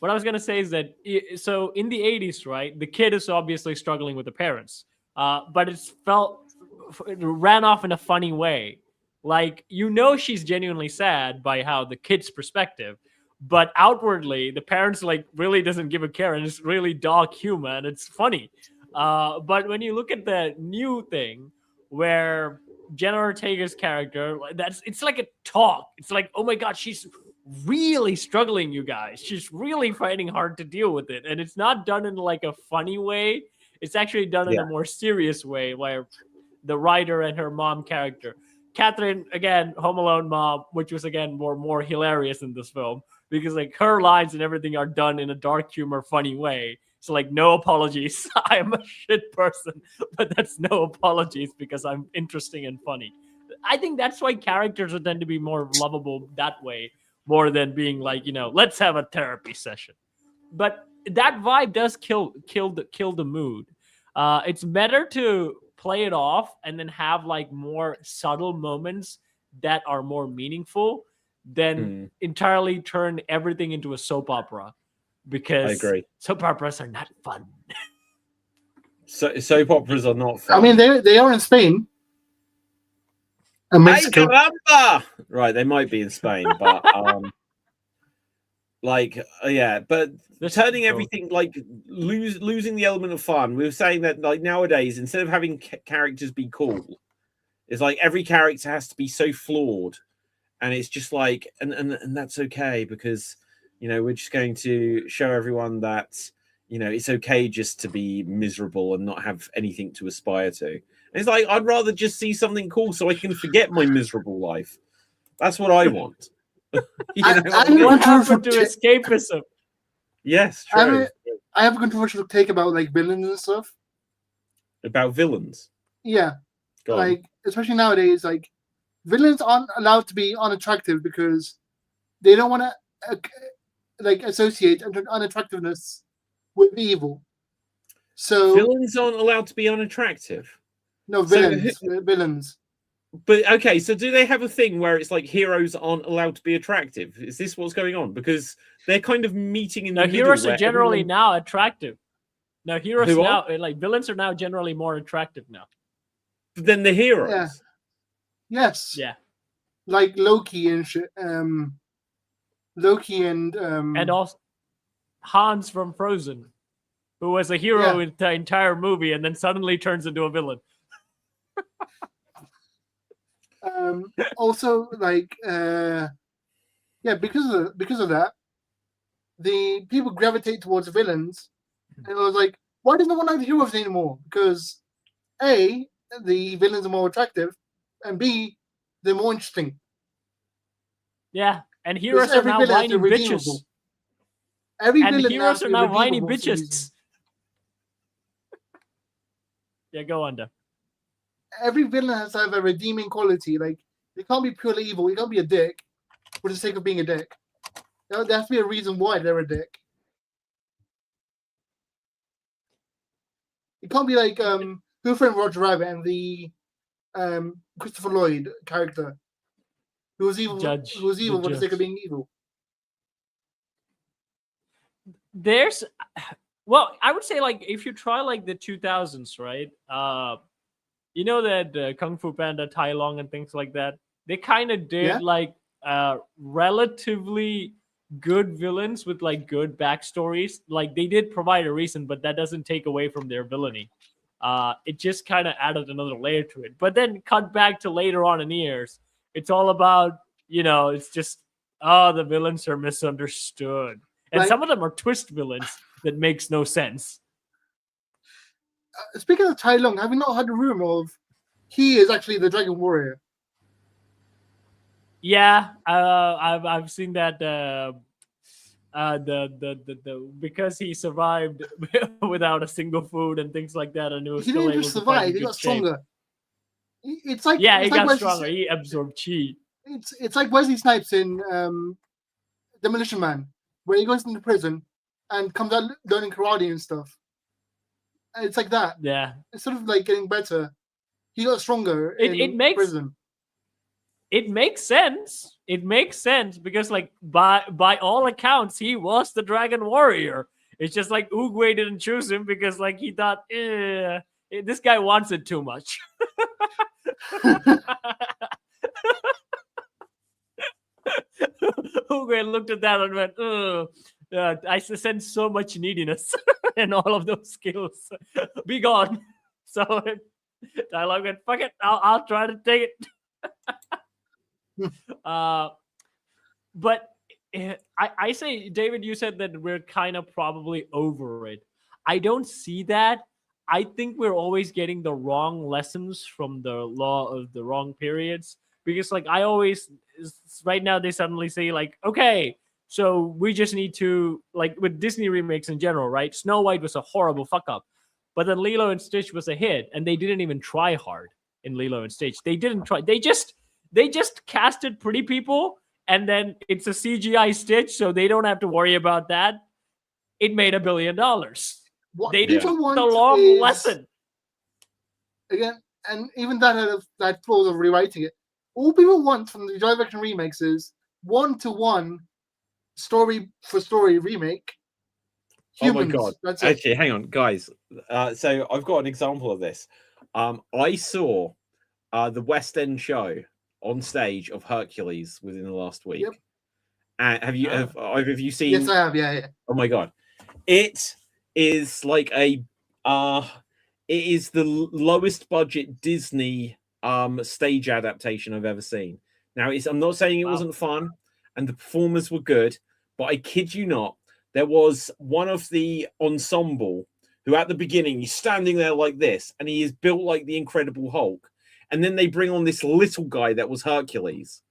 what I was gonna say is that so in the 80s, right, the kid is obviously struggling with the parents, but it ran off in a funny way. Like, she's genuinely sad by how the kid's perspective, but outwardly the parents like really doesn't give a care, and it's really dark humor and it's funny. But when you look at the new thing where Jenna Ortega's character, it's like a talk. It's like, oh my god, she's really struggling, you guys. She's really fighting hard to deal with it, and it's not done in like a funny way. It's actually done in a more serious way, where the writer and her mom character, Catherine, again, Home Alone mom, which was again more hilarious in this film because like her lines and everything are done in a dark humor, funny way. So like, no apologies. I am a shit person, but that's no apologies because I'm interesting and funny. I think that's why characters are tend to be more lovable that way, more than being like, let's have a therapy session. But that vibe does kill the mood. It's better to play it off and then have like more subtle moments that are more meaningful than entirely turn everything into a soap opera, because I agree. Soap operas are not fun. So, soap operas are not fun. I mean, they are in Spain. And Mexico. Ay, caramba! Right, they might be in Spain, but but turning everything like losing the element of fun. We were saying that like nowadays, instead of having characters be cool, it's like every character has to be so flawed, and it's just like, and that's okay because we're just going to show everyone that it's okay just to be miserable and not have anything to aspire to. And it's like, I'd rather just see something cool so I can forget my miserable life. That's what I want. What happened to escapism? Yes, true. I have a controversial take about like villains and stuff. About villains? Yeah. Like, especially nowadays, like villains aren't allowed to be unattractive because they don't want to associate unattractiveness with evil. So villains aren't allowed to be unattractive. No, villains. Villains. But okay, so do they have a thing where it's like heroes aren't allowed to be attractive? Is this what's going on? Because they're kind of meeting in the middle. Heroes are generally now attractive. No, heroes now, like villains are now generally more attractive now than the heroes. Yeah. Yes. Yeah. Like Loki and shit. Loki and also Hans from Frozen, who was a hero in the entire movie and then suddenly turns into a villain. Also, like, because of that, the people gravitate towards villains, and it was like, why does no one like the heroes anymore? Because A, the villains are more attractive, and B, they're more interesting. Yeah, and heroes are now whiny bitches. Heroes are now whiny bitches. Yeah, go on, Dave. Every villain has to have a redeeming quality. Like, they can't be purely evil. You can't be a dick for the sake of being a dick. There has to be a reason why they're a dick. It can't be like Who Framed Roger Rabbit and the Christopher Lloyd character who was evil. Who was evil for the sake of being evil. I would say like if you try like the 2000s, right? That Kung Fu Panda, Tai Long, and things like that. They kind of did like relatively good villains with like good backstories. Like they did provide a reason, but that doesn't take away from their villainy. It just kind of added another layer to it. But then cut back to later on in years, it's all about it's just the villains are misunderstood, and some of them are twist villains that makes no sense. Speaking of Tai Lung, have you not heard the rumor of he is actually the Dragon Warrior? Yeah, I've seen that. Because he survived without a single food and things like that, and he didn't just survive; he got stronger. It's like he got stronger. He absorbed chi. It's like Wesley Snipes in Demolition Man, where he goes into prison and comes out learning karate and stuff. It's like that. Yeah. It's sort of like getting better. He got stronger in prison. It makes sense. it makes sense because, like, by all accounts, he was the Dragon Warrior. It's just like Oogway didn't choose him because, like, he thought, this guy wants it too much. Oogway looked at that and went, I sense so much neediness and all of those skills. Be gone. So Dialogue went, fuck it, I'll try to take it. But I say, David, you said that we're kind of probably over it. I don't see that. I think we're always getting the wrong lessons from the law of the wrong periods. Because, like, I always, right now they suddenly say, like, okay, so we just need to, like, with Disney remakes in general, right? Snow White was a horrible fuck up. But then Lilo and Stitch was a hit, and they didn't even try hard in Lilo and Stitch. They didn't try. They just casted pretty people, and then it's a CGI Stitch, so they don't have to worry about that. It made $1 billion. They did the long lesson. Again, and even that flaws of rewriting it. All people want from the live action remakes is 1-to-1 story for story remake. Humans. Oh my god! That's actually, hang on, guys. So I've got an example of this. I saw the West End show on stage of Hercules within the last week. Yep. And have you seen? Yes, I have. Yeah. Oh my god! It is like it is the lowest budget Disney stage adaptation I've ever seen. Now, I'm not saying it wasn't fun and the performers were good, but I kid you not, there was one of the ensemble who at the beginning, he's standing there like this, and he is built like the Incredible Hulk. And then they bring on this little guy that was Hercules.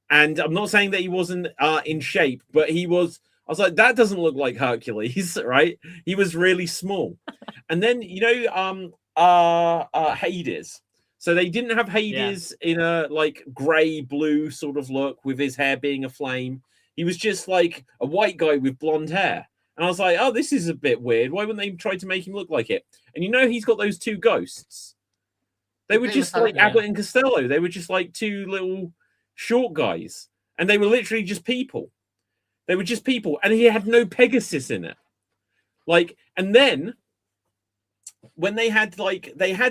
And I'm not saying that he wasn't in shape, but he was, I was like, that doesn't look like Hercules, right? He was really small. And then, Hades. So they didn't have Hades in a like gray blue sort of look with his hair being a flame. He was just like a white guy with blonde hair. And I was like, oh, this is a bit weird. Why wouldn't they try to make him look like it? And he's got those two ghosts. They were just like Abbott and Costello. They were just like two little short guys. And they were literally just people. They were just people. And he had no Pegasus in it. Like, and then when they had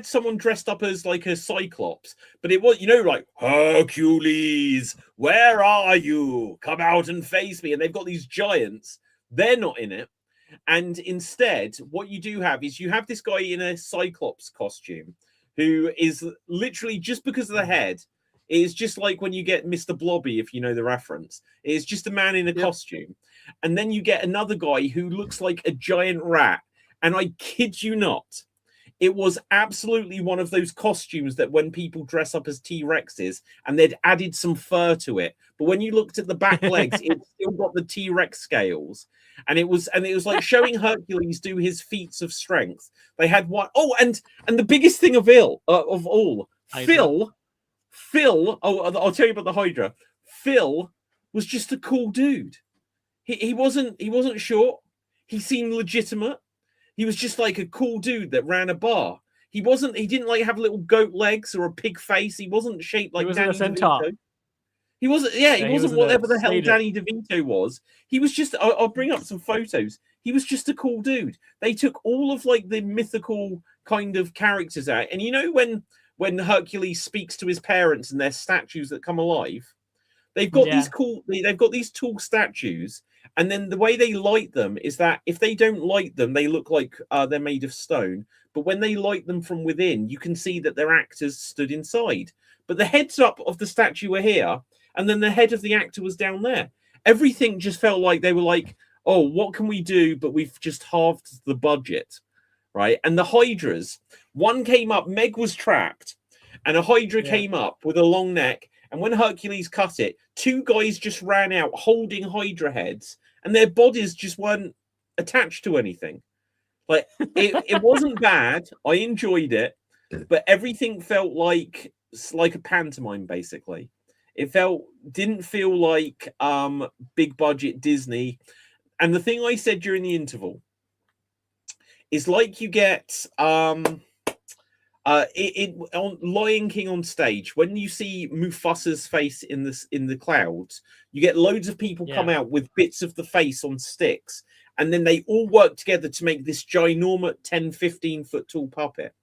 someone dressed up as like a Cyclops, but it was, like, Hercules, where are you? Come out and face me. And they've got these giants. They're not in it. And instead, what you do have is you have this guy in a Cyclops costume who is literally, just because of the head, it is just like when you get Mr. Blobby, if you know the reference. It is just a man in a costume. And then you get another guy who looks like a giant rat. And I kid you not, it was absolutely one of those costumes that when people dress up as T-Rexes and they'd added some fur to it. But when you looked at the back legs, it still got the T-Rex scales. And it was like showing Hercules do his feats of strength. They had one. Oh, and the biggest thing of all, Phil. Oh, I'll tell you about the Hydra. Phil was just a cool dude. He wasn't short. He seemed legitimate. He was just like a cool dude that ran a bar. He didn't like have little goat legs or a pig face. He wasn't shaped like Danny DeVito. He wasn't, he wasn't whatever the hell Danny DeVito was. He was just, I'll bring up some photos. He was just a cool dude. They took all of like the mythical kind of characters out. And when Hercules speaks to his parents and their statues that come alive, they've got these tall statues. And then the way they light them is that if they don't light them, they look like they're made of stone. But when they light them from within, you can see that their actors stood inside. But the heads up of the statue were here, and then the head of the actor was down there. Everything just felt like they were like, oh, what can we do? But we've just halved the budget, right? And the Hydras, one came up, Meg was trapped, and a Hydra came up with a long neck. And when Hercules cut it, two guys just ran out holding Hydra heads, and their bodies just weren't attached to anything. Like it wasn't bad. I enjoyed it, but everything felt like a pantomime, basically. It didn't feel like big budget Disney. And the thing I said during the interval is like you get On Lion King on stage, when you see Mufasa's face in the clouds, you get loads of people come out with bits of the face on sticks, and then they all work together to make this ginormous 10-15 foot tall puppet.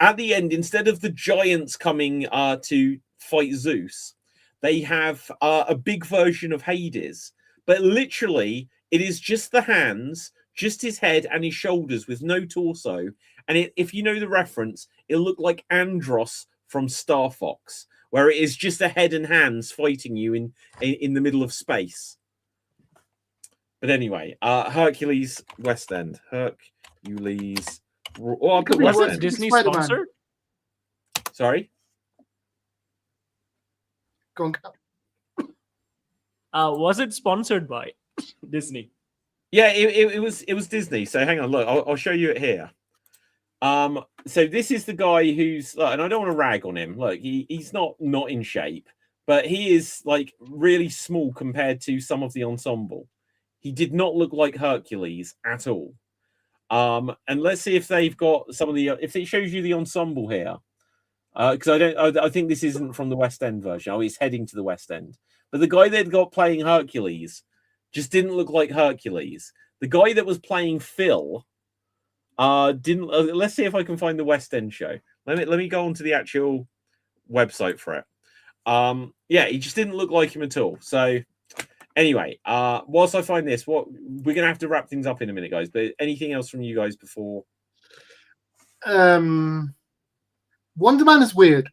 At the end, instead of the giants coming to fight Zeus, they have a big version of Hades, but literally it is just the hands, just his head and his shoulders with no torso. And if you know the reference, it'll look like Andros from Star Fox, where it is just a head and hands fighting you in the middle of space. But anyway, Hercules West End. Hercules. Oh, I'll put West End. Disney sponsored? Sorry? Go on. Was it sponsored by Disney? Yeah, it was Disney. So hang on, look, I'll show you it here. So this is the guy who's, and I don't want to rag on him. Look, he's not in shape, but he is like really small compared to some of the ensemble. He did not look like Hercules at all. And let's see if they've got some of the, if it shows you the ensemble here, because I think this isn't from the West End version. Oh, he's heading to the West End, but the guy they'd got playing Hercules just didn't look like Hercules. The guy that was playing Phil didn't. Let's see if I can find the West End show. Let me go onto the actual website for it. Yeah, he just didn't look like him at all. So anyway, whilst I find this, we're gonna have to wrap things up in a minute, guys. But anything else from you guys before? Wonder Man is weird.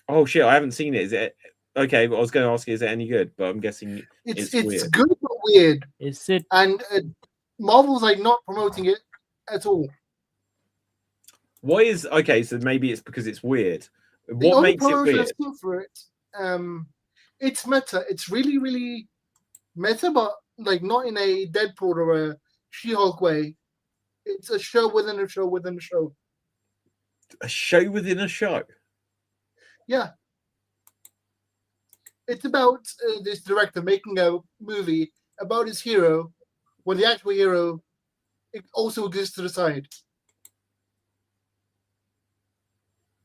Oh shit, I haven't seen it. Is it okay? But I was going to ask you, is it any good? But I'm guessing it's weird. Good but weird. Is it? And Marvel's like not promoting it at all. Why is okay? So maybe it's because it's weird. What makes it weird? For it, it's meta. It's really, really meta, but like not in a Deadpool or a She-Hulk way. It's a show within a show within a show. A show within a show. Yeah. It's about this director making a movie about his hero, when the actual hero also exists to the side.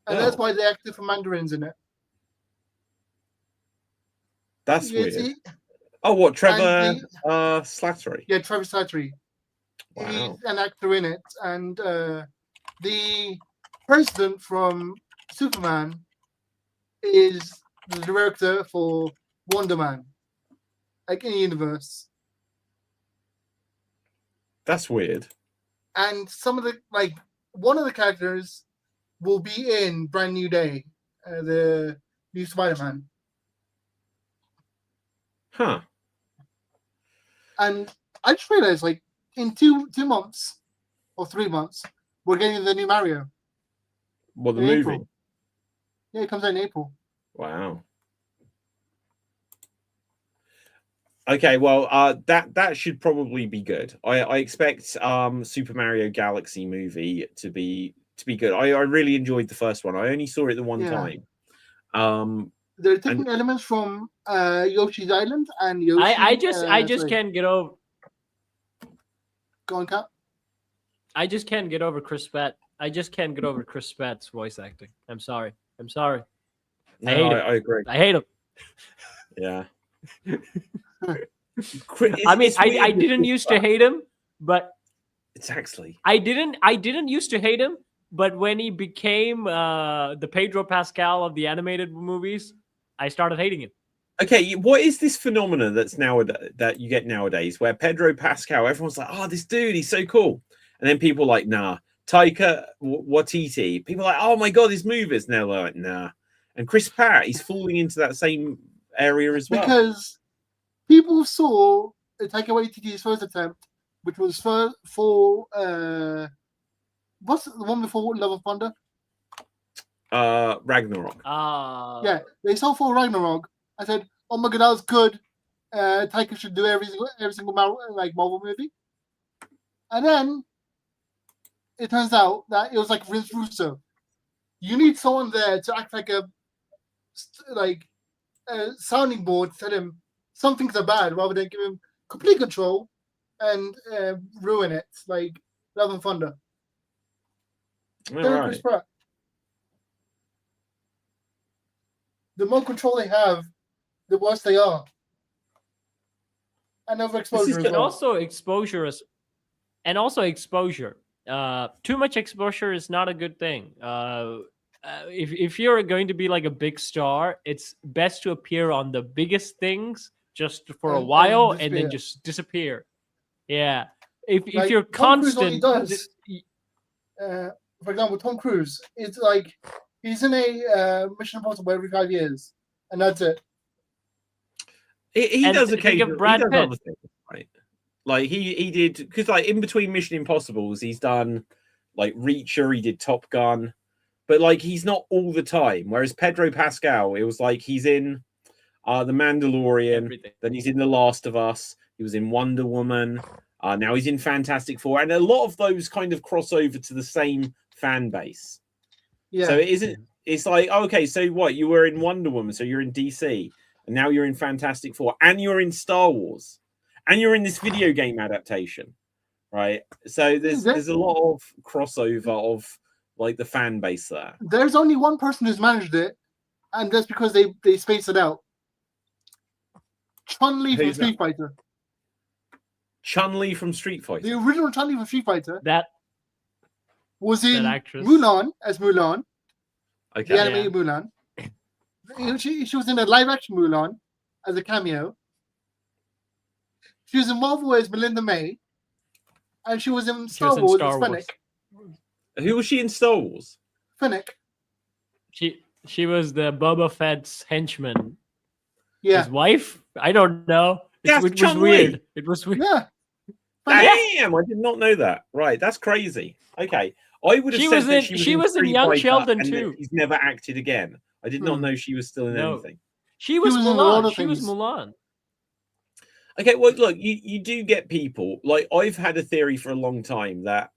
And that's why they acted for Mandarins in it. That's weird. Oh, what, Trevor Slattery? Yeah, Trevor Slattery. Wow. He's an actor in it. And the president from Superman is the director for Wonder Man, like in the universe. That's weird. And some of the, like, one of the characters will be in Brand New Day, the new Spider-Man. Huh. And I just realized, like, in 2 months or 3 months, we're getting the new Mario. What, the movie? April. Yeah, it comes out in April. Wow. Okay, well, that should probably be good. I expect Super Mario Galaxy movie to be good. I really enjoyed the first one. I only saw it the one time. They're taking elements from Yoshi's Island and Yoshi. I just can't get over. Go on, Cap. I just can't get over Chris Pratt. I just can't get over Chris Pratt's voice acting. I'm sorry. No, I agree. I hate him. Yeah. I mean, I didn't used to hate him, but exactly. I didn't used to hate him, but when he became the Pedro Pascal of the animated movies, I started hating him. Okay, what is this phenomenon that you get nowadays, where Pedro Pascal, everyone's like, "Oh, this dude, he's so cool," and then people are like, "Nah." Taika Waititi, people are like, "Oh my god, his movies." Now they're like, "Nah." And Chris Pratt, he's falling into that same area as well. Because people saw Taika Waititi's first attempt, which was for what's the one before Love of Thunder? Ragnarok. Yeah, they saw for Ragnarok. I said, "Oh my god, that was good. Taika should do every single Marvel movie." And then it turns out that it was like Vince Russo. You need someone there to act like a sounding board to tell him some things are bad, rather than give him complete control and ruin it, like Love and Thunder. Right. the more control they have, the worse they are. And overexposure as well. Also exposure too much exposure is not a good thing. If you're going to be like a big star, it's best to appear on the biggest things just for a while and then just disappear. Yeah. If you're constant, does, for example, Tom Cruise, it's like he's in a Mission Impossible every 5 years, and that's it. He does occasionally. Brad Pitt. Other things, right? Like he did, because like in between Mission Impossibles, he's done like Reacher, he did Top Gun, but like he's not all the time. Whereas Pedro Pascal, it was like he's in The Mandalorian, then he's in The Last of Us, he was in Wonder Woman. Now he's in Fantastic Four, and a lot of those kind of cross over to the same fan base. Yeah. So it isn't. It's like, okay, so what? You were in Wonder Woman, so you're in DC, and now you're in Fantastic Four, and you're in Star Wars, and you're in this video game adaptation, right? So there's a lot of crossover of like the fan base there. There's only one person who's managed it, and that's because they spaced it out. Chun-Li from Street Fighter. Chun-Li from Street Fighter. The original Chun-Li from Street Fighter. That was in Mulan as Mulan. Okay. The animated Mulan. She was in a live-action Mulan as a cameo. She was in Marvel as Melinda May. And she was in Star Wars as Fennec. Who was she in Star Wars? Fennec. She was the Boba Fett's henchman. Yeah. His wife? I don't know. It was weird. It was weird. Yeah. Damn, I did not know that. Right, that's crazy. Okay. I would have said that she was in Young Sheldon too. He's never acted again. I did not know she was still in anything. She was Mulan. She was Mulan. Okay, well, look, you do get people, like, I've had a theory for a long time that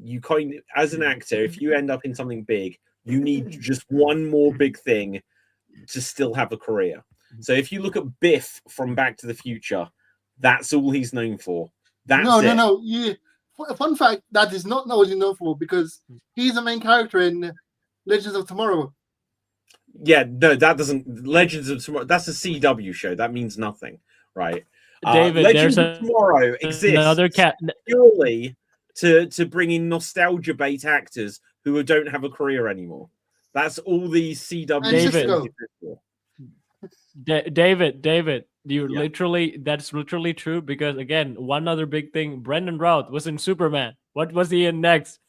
you kind of, as an actor, if you end up in something big, you need just one more big thing to still have a career. So if you look at Biff from Back to the Future, that's all he's known for. No. Fun fact, that is not what he's known for, because he's the main character in Legends of Tomorrow. Yeah, no, that doesn't. Legends of Tomorrow, that's a CW show. That means nothing, right? David, Legends of Tomorrow exists purely to bring in nostalgia bait actors who don't have a career anymore. That's all these CW. David, that's literally true, because again, one other big thing, Brendan Routh was in Superman. What was he in next?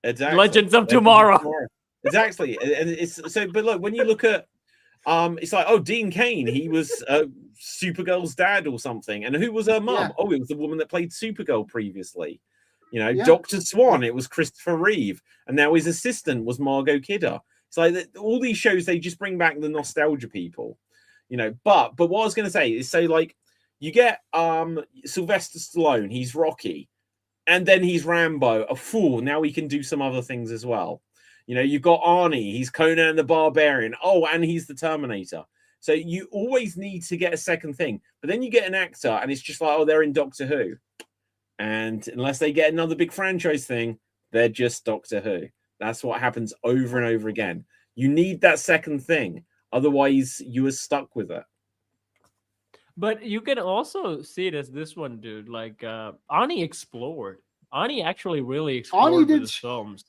Exactly. Legends of Tomorrow. Exactly. And it's so, but look, when you look at it's like, oh, Dean Cain, he was Supergirl's dad or something. And who was her mum? Yeah. Oh, it was the woman that played Supergirl previously. You know, Dr. Swan, it was Christopher Reeve. And now his assistant was Margot Kidder. It's like all these shows, they just bring back the nostalgia people. You know, but what I was going to say is, so like you get Sylvester Stallone, he's Rocky, and then he's Rambo, a fool. Now he can do some other things as well. You know, you've got Arnie, he's Conan the Barbarian. Oh, and he's the Terminator. So you always need to get a second thing. But then you get an actor, and it's just like, oh, they're in Doctor Who. And unless they get another big franchise thing, they're just Doctor Who. That's what happens over and over again. You need that second thing. Otherwise, you are stuck with it. But you can also see it as this one, dude. Like Arnie explored. Arnie actually really explored with his films.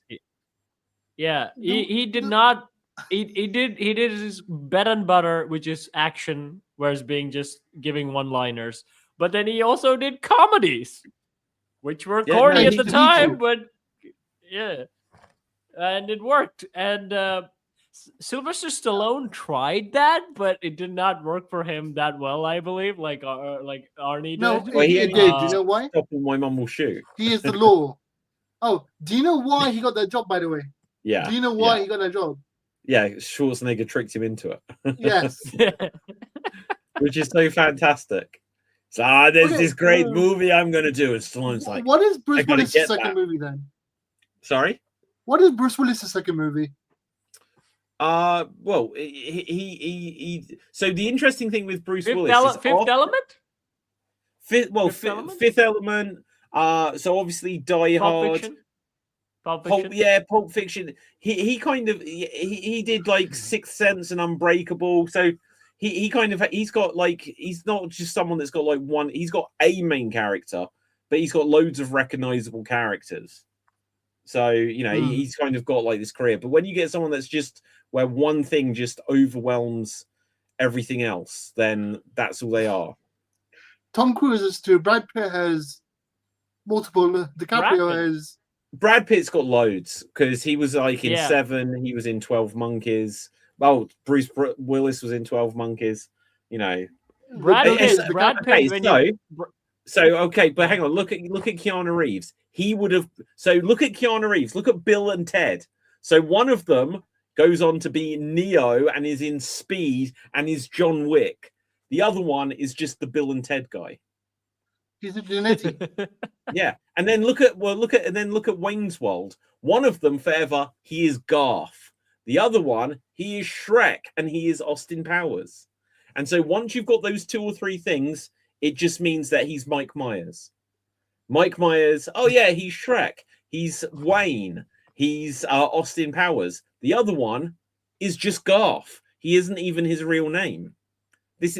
He did not. He did his bread and butter, which is action, whereas being just giving one-liners. But then he also did comedies, which were corny at the time, but and it worked. And Sylvester Stallone tried that, but it did not work for him that well, I believe, like Arnie did. No, he did. Do you know why? My mum will shoot. He is the law. Oh, do you know why he got that job, by the way? Yeah. Do you know why he got that job? Yeah, Schwarzenegger tricked him into it. Yes. Which is so fantastic. So, there's this great movie I'm going to do. And Stallone's like, what is Bruce Willis' second movie then? Sorry? What is Bruce Willis' second movie? Well, he so the interesting thing with Bruce Willis is Fifth Element? Fifth Element. So obviously Die Hard. Pulp Fiction? Pulp Fiction. He kind of he did like Sixth Sense and Unbreakable. So he's got like, he's not just someone that's got like one. He's got a main character, but he's got loads of recognizable characters. So he's kind of got like this career. But when you get someone that's just where one thing just overwhelms everything else, then that's all they are. Tom Cruise is too. Brad Pitt has multiple. DiCaprio has. Brad Pitt's got loads because he was like in Seven. He was in 12 Monkeys. Well, Bruce Willis was in 12 Monkeys. Brad Pitt. Okay, but hang on. Look at Keanu Reeves. He would have. So look at Keanu Reeves. Look at Bill and Ted. So one of them goes on to be Neo and is in Speed and is John Wick. The other one is just the Bill and Ted guy. He's a genetic. Yeah, and then look at Wayne's World. One of them, forever, he is Garth. The other one, he is Shrek, and he is Austin Powers. And so once you've got those 2 or 3 things, it just means that he's Mike Myers. Mike Myers. Oh yeah, he's Shrek. He's Wayne. He's Austin Powers. The other one is just Garth. He isn't even his real name. There's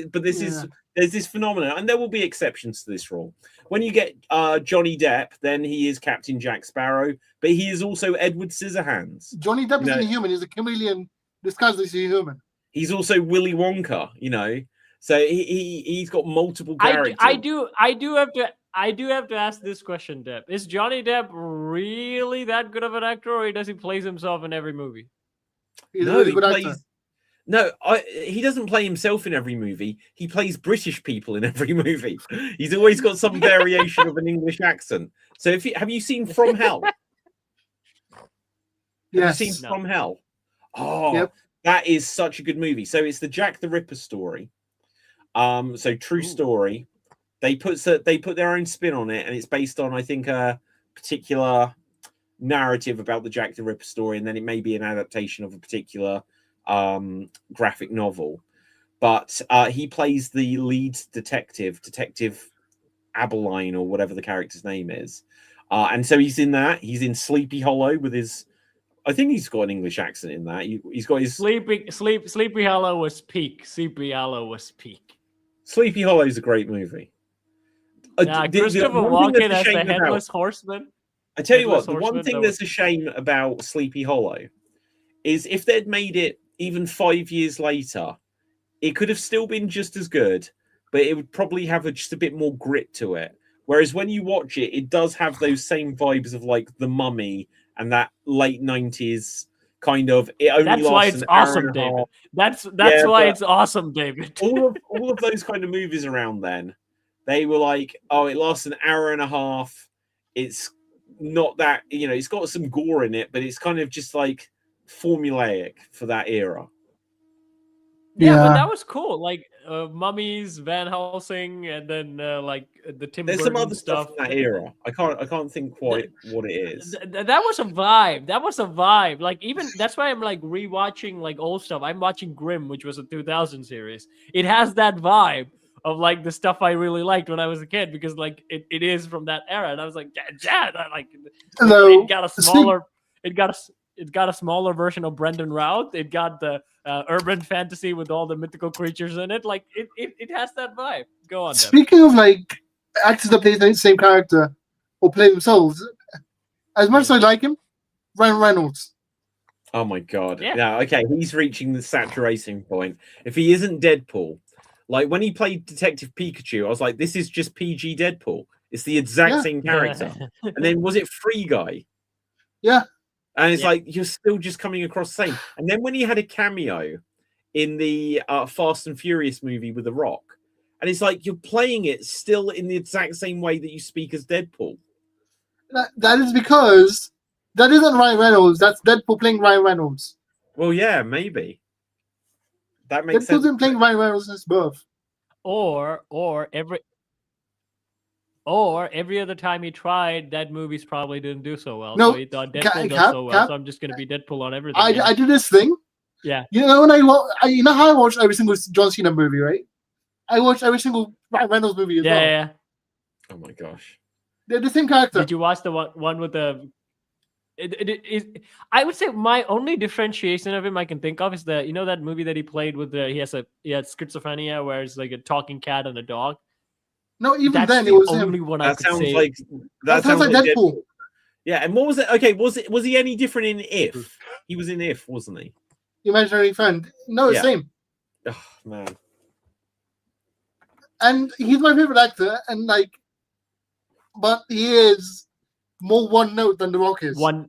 this phenomenon, and there will be exceptions to this rule. When you get Johnny Depp, then he is Captain Jack Sparrow, but he is also Edward Scissorhands. Johnny Depp is inhuman. He's a chameleon disguised as a human. He's also Willy Wonka, So he's got multiple characters. I do have to ask this question, Depp. Is Johnny Depp really that good of an actor, or does he play himself in every movie? He's a really good actor. No, he doesn't play himself in every movie. He plays British people in every movie. He's always got some variation of an English accent. So have you seen From Hell? Yes. Have you seen From Hell? Oh, yep. That is such a good movie. So it's the Jack the Ripper story. So true story. They put their own spin on it, and it's based on, I think, a particular narrative about the Jack the Ripper story, and then it may be an adaptation of a particular graphic novel. But he plays the lead detective Abeline, or whatever the character's name is. And so he's in that. He's in Sleepy Hollow with his. I think he's got an English accent in that. He's got his Sleepy Hollow was peak. Sleepy Hollow was peak. Sleepy Hollow is a great movie. Christopher Walken as the Headless Horseman. I tell you what, the one thing that's a shame about Sleepy Hollow is if they'd made it even 5 years later, it could have still been just as good, but it would probably have just a bit more grit to it. Whereas when you watch it, it does have those same vibes of like The Mummy and that late 90s kind of. That's why it's awesome, David. That's why it's awesome, David. all of those kind of movies around then, they were like, oh, it lasts an hour and a half. It's not that, it's got some gore in it, but it's kind of just like formulaic for that era. Yeah, but that was cool. Like Mummies, Van Helsing, and then like the Tim There's Burton some other stuff in that era. I can't think quite what it is. That was a vibe. Like, even that's why I'm like rewatching like old stuff. I'm watching Grimm, which was a 2000 series. It has that vibe of like the stuff I really liked when I was a kid, because like it is from that era, and I was like, yeah, like hello. It got a smaller. It got a smaller version of Brendan Routh. It got the urban fantasy with all the mythical creatures in it. Like it has that vibe. Go on. Speaking of like actors that play the same character or play themselves, as much as I like him, Ryan Reynolds. Oh my god! Yeah. Okay, he's reaching the saturation point. If he isn't Deadpool, like when he played Detective Pikachu, I was like, this is just PG Deadpool. It's the exact same character. And then was it Free Guy? Yeah. And it's like, you're still just coming across the same. And then when he had a cameo in the Fast and Furious movie with The Rock, and it's like, you're playing it still in the exact same way that you speak as Deadpool. That is because that isn't Ryan Reynolds. That's Deadpool playing Ryan Reynolds. Well, yeah, maybe. That makes sense. Deadpool's been playing Ryan Reynolds since birth. Or every other time he tried, that movies probably didn't do so well. No, so he thought Deadpool does so well, so I'm just going to be Deadpool on everything. I do this thing. Yeah. You know how I watch every single John Cena movie, right? I watch every single Ryan Reynolds movie as well. Yeah. Oh my gosh. They're the same character. Did you watch the one with the? I would say my only differentiation of him I can think of is that that movie that he played with he had schizophrenia where it's like a talking cat and a dog. No, even That's then the it was only him. one That I could sounds say. like that sounds like Deadpool. Yeah, and what was it? Okay, was he any different in If? He was in If, wasn't he? Imaginary Friend. No, Yeah. same. Oh man. And he's my favorite actor, and like, but he is more one note than The Rock is. One.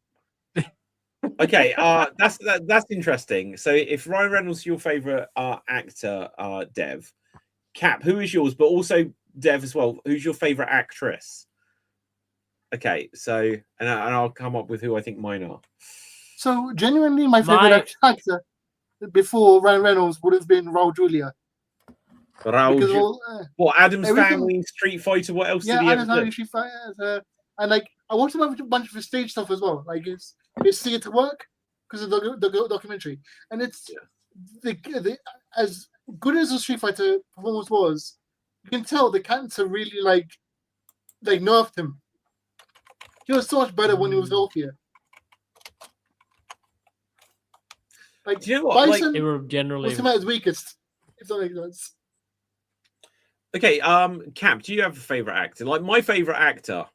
Okay, that's interesting. So if Ryan Reynolds is your favorite actor, Dev, Cap, who is yours? But also Dev as well. Who's your favorite actress? Okay, so and I'll come up with who I think mine are. So genuinely, my favorite actor before Ryan Reynolds would have been Raul Julia. What Adam's Family, Street Fighter? What else did he ever do? Street Fighter, and like I watched a bunch of his stage stuff as well. Like his theater work because of the documentary, and it's as good as the Street Fighter performance was, you can tell the cancer really like nerfed him. He was so much better when he was healthier. Like, do you know what? Bison they were generally was him at his weakest. If that makes sense. Okay, Cap, do you have a favorite actor? Like my favorite actor,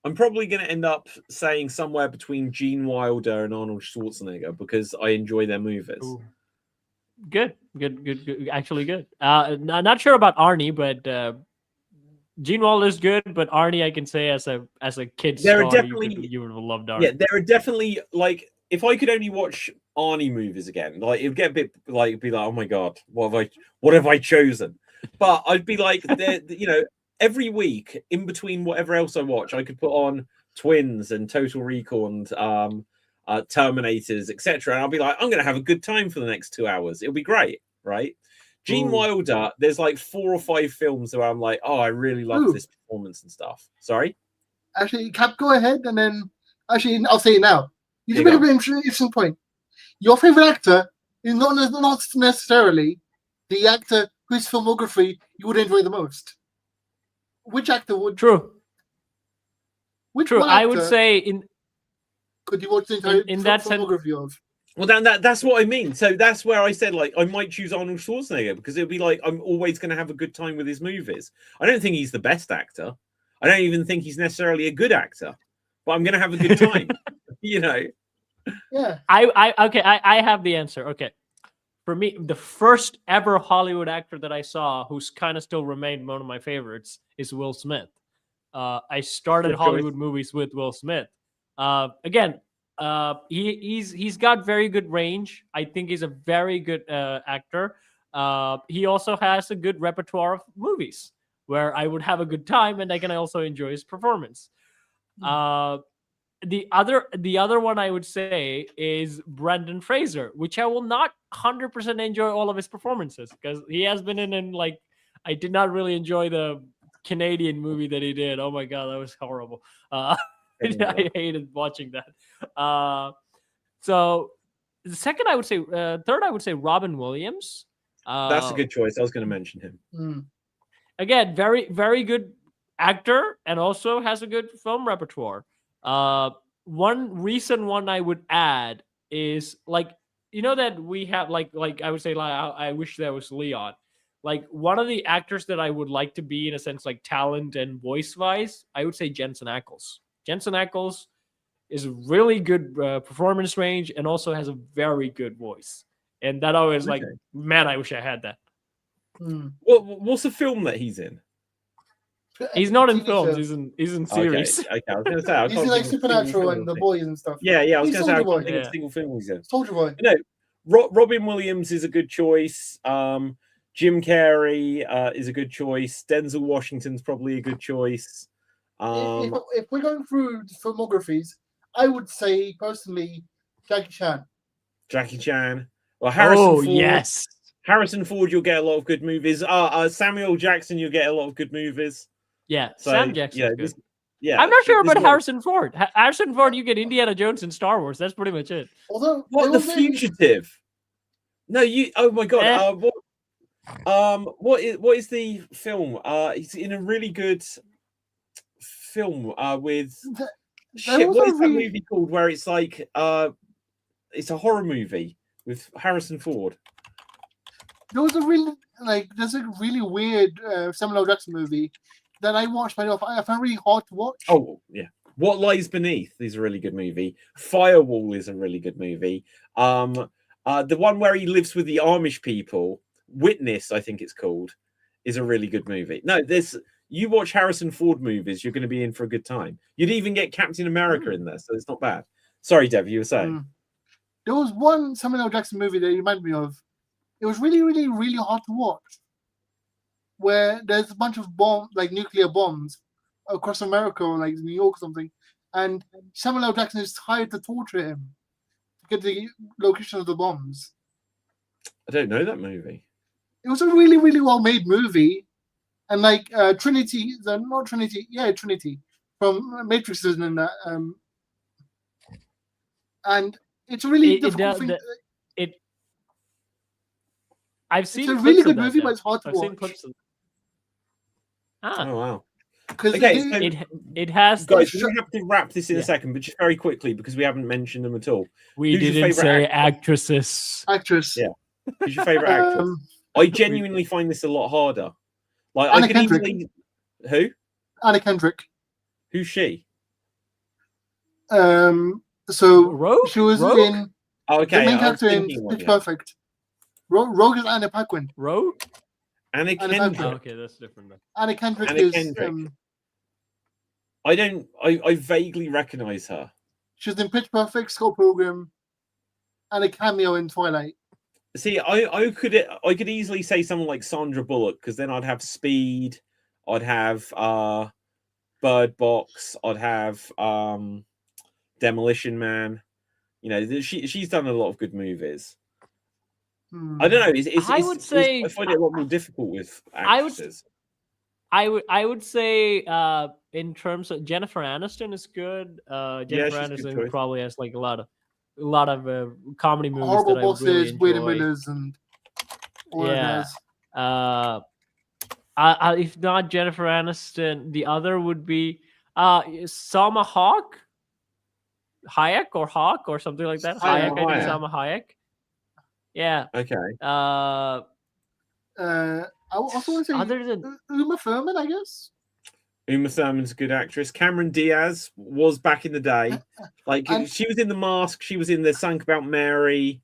I'm probably going to end up saying somewhere between Gene Wilder and Arnold Schwarzenegger because I enjoy their movies. Ooh. Good. Actually, good. Not sure about Arnie, but Gene Wilder's good. But Arnie, I can say as a kid star, you would have loved Arnie. Yeah, there are definitely like if I could only watch Arnie movies again, like it'd get a bit like be like, oh my god, what have I chosen? But I'd be like, every week in between whatever else I watch, I could put on Twins and Total Recall and Terminators, etc. And I'll be like, I'm going to have a good time for the next 2 hours. It'll be great, right? Gene Wilder, there's like 4 or 5 films where I'm like, oh, I really love this performance and stuff. Sorry? Actually, Cap, go ahead, and then I'll say it now. You made a very interesting point. Your favorite actor is not necessarily the actor whose filmography you would enjoy the most. Which actor would? True. True. I would say could you watch the entire filmography of? Well, that's what I mean. So that's where I said like I might choose Arnold Schwarzenegger because it'll be like I'm always going to have a good time with his movies. I don't think he's the best actor. I don't even think he's necessarily a good actor, but I'm going to have a good time. Yeah. I have the answer. Okay. For me, the first ever Hollywood actor that I saw who's kind of still remained one of my favorites is Will Smith. I started Hollywood movies with Will Smith. Again, he's got very good range. I think he's a very good actor. He also has a good repertoire of movies where I would have a good time and I can also enjoy his performance. The other one I would say is Brendan Fraser, which I will not 100% enjoy all of his performances because he has been in like I did not really enjoy the Canadian movie that he did. Oh my god, that was horrible. I hated watching that. So the second I would say, third I would say Robin Williams. That's a good choice. I was going to mention him. Again, very very good actor and also has a good film repertoire. One recent one I would add is like that we have like I would say like I wish there was Leon. Like one of the actors that I would like to be in a sense like talent and voice wise, I would say Jensen Ackles. Jensen Ackles is a really good performance range and also has a very good voice. And that always like, man, I wish I had that. What's the film that he's in? He's not in films. He's in series. Okay, I was going to say he's in like Supernatural and The Boys and stuff. Yeah. I was going to say I can't think of a single film he's in. Soldier Boy. Robin Williams is a good choice. Jim Carrey is a good choice. Denzel Washington's probably a good choice. If we're going through filmographies, I would say personally Jackie Chan. Jackie Chan. Well, Harrison Ford. Yes. Harrison Ford, you'll get a lot of good movies. Samuel Jackson, you'll get a lot of good movies. Yeah, so, Sam Jackson's good. Yeah, I'm not sure about Harrison Ford. Harrison Ford, you get Indiana Jones and Star Wars. That's pretty much it. Although, what The Fugitive? No, you. Oh my god. What is the film? He's in a really good film with Shit, what is that movie called where it's like it's a horror movie with Harrison Ford? There was a really there's a really weird Samuel L. Jackson movie that I watched myself. I found really hard to watch. Oh yeah, What Lies Beneath is a really good movie. Firewall is a really good movie. The one where he lives with the Amish people, Witness, I think it's called, is a really good movie. No, you watch Harrison Ford movies, you're going to be in for a good time. You'd even get Captain America in there, so it's not bad. Sorry, Dev, you were saying. There was one Samuel L. Jackson movie that reminded me of. It was really, really, really hard to watch. Where there's a bunch of nuclear bombs across America or like New York or something, and Samuel L. Jackson is hired to torture him to get the location of the bombs. I don't know that movie. It was a really, really well-made movie, and Trinity from Matrix is in that, and it's a really difficult thing. I've seen. It's a really good movie, but it's hard to watch. Seen clips of... Oh wow! Okay, it has. Guys, we have to wrap this in a second, but just very quickly because we haven't mentioned them at all. We didn't say actresses. Actress. Yeah. Who's your favorite actress? I genuinely find this a lot harder. Like Anna I could Kendrick. easily. Who? Anna Kendrick. Who's she? So Rogue? She was Rogue? in Oh, okay. the main character in Pitch Perfect. Rogue is Anna Paquin. Rogue? Anna Kendrick. Oh, okay, that's different. Anna Kendrick Anna is. Kendrick. I vaguely recognize her. She was in Pitch Perfect, Scott Pilgrim, and a cameo in Twilight. See, I could easily say someone like Sandra Bullock because then I'd have Speed, I'd have Bird Box, I'd have Demolition Man. You know, she's done a lot of good movies. I don't know. I find it a lot more difficult with actresses. I would say in terms of Jennifer Aniston is good. Jennifer Aniston probably has like a lot of comedy movies. Horrible that Bosses, I really enjoy. Waiting Winners, and if not Jennifer Aniston, the other would be Salma Hayek or something like that. Hayek. I think Salma Hayek. Yeah. Okay. I also want to say other than Uma Thurman, I guess. Uma Thurman's a good actress. Cameron Diaz was back in the day. She was in The Mask. She was in The Song About Mary.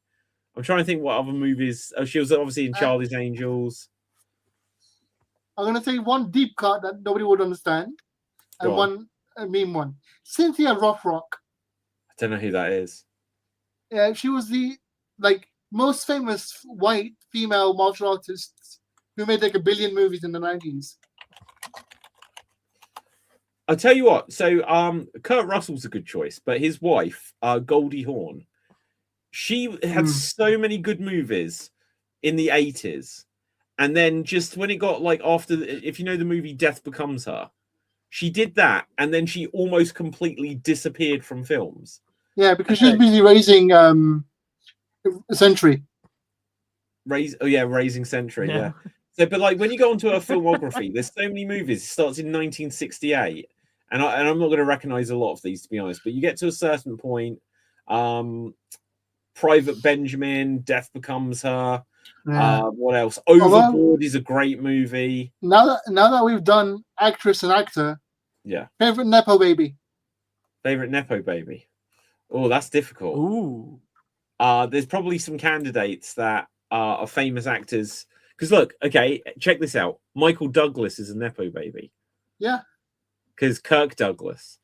I'm trying to think what other movies. Oh, she was obviously in Charlie's Angels. I'm going to say one deep cut that nobody would understand, and one meme one. Cynthia Rothrock. I don't know who that is. Yeah, she was the most famous white female martial artist who made like 1 billion movies in the 90s. I'll tell you what. So, Kurt Russell's a good choice, but his wife, Goldie Hawn, she had so many good movies in the 80s, and then just when it got after, if you know the movie Death Becomes Her, she did that, and then she almost completely disappeared from films. Yeah, because she was busy raising Century. Raising Century. Yeah. So, but when you go onto her filmography, there's so many movies. It starts in 1968, and I'm not going to recognize a lot of these, to be honest. But you get to a certain point. Private Benjamin, Death Becomes Her. What else? Overboard is a great movie. Now that we've done actress and actor, favorite Nepo baby. Oh, that's difficult. Ooh. There's probably some candidates that are famous actors. Because look, okay, check this out. Michael Douglas is a Nepo baby. Yeah. Because Kirk Douglas.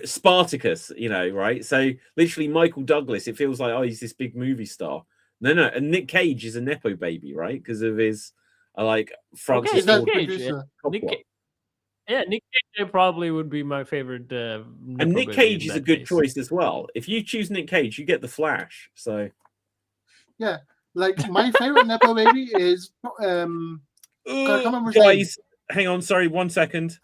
Spartacus, right? So literally Michael Douglas, it feels like, he's this big movie star. No. And Nick Cage is a Nepo baby, right? Because of his, Francis Ford. Nick Cage probably would be my favorite. And Nick Cage is a good choice as well. If you choose Nick Cage, you get the Flash. So, yeah, my favorite Nepo baby is. Guys, hang on. Sorry, 1 second.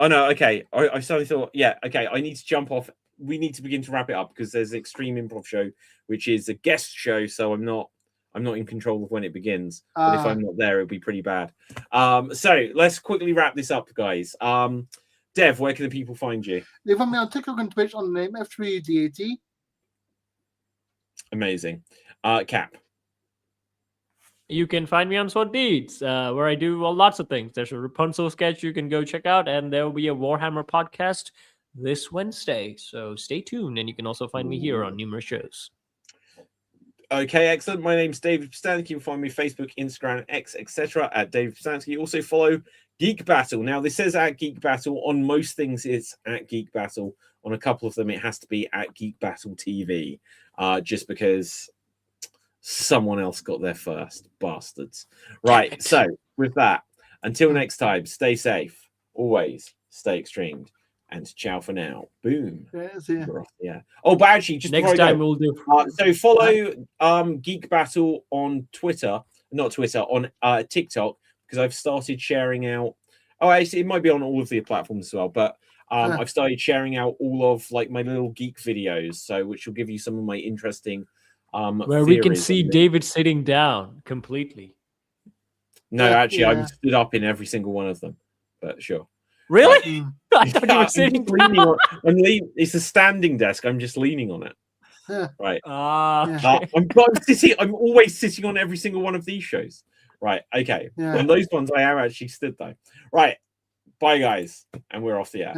Oh no. Okay, I suddenly thought. Yeah. Okay, I need to jump off. We need to begin to wrap it up because there's an Extreme Improv show, which is a guest show. So I'm not in control of when it begins, but if I'm not there, it'll be pretty bad. So let's quickly wrap this up, guys. Dev, Dev, where can the people find you? They find me on TikTok and Twitch on the name F3DAT. Amazing. Cap. You can find me on Sword Deeds, where I do lots of things. There's a Rapunzel sketch you can go check out, and there will be a Warhammer podcast this Wednesday. So stay tuned, and you can also find me here on numerous shows. Okay, excellent. My name's David Pistansky. You can find me Facebook, Instagram, X, etc. at David Pistansky. Also follow Geek Battle. Now, this says at Geek Battle. On most things, it's at Geek Battle. On a couple of them, it has to be at Geek Battle TV, just because someone else got there first. Bastards. Right, so with that, until next time, stay safe. Always stay extreme. And ciao for now. Boom. Yeah. Oh, but actually, just next time we'll do. So follow Geek Battle on Twitter, not Twitter, on TikTok, because I've started sharing out. Oh, actually, it might be on all of the platforms as well, but I've started sharing out all of like my little geek videos, so which will give you some of my interesting where we can see David sitting down completely. No, actually, I'm stood up in every single one of them, but sure. Really? I thought you were sitting down. It's a standing desk. I'm just leaning on it. Right. Okay. I'm always sitting on every single one of these shows. Right. Okay. On those ones, I am actually stood though. Right. Bye, guys. And we're off the air.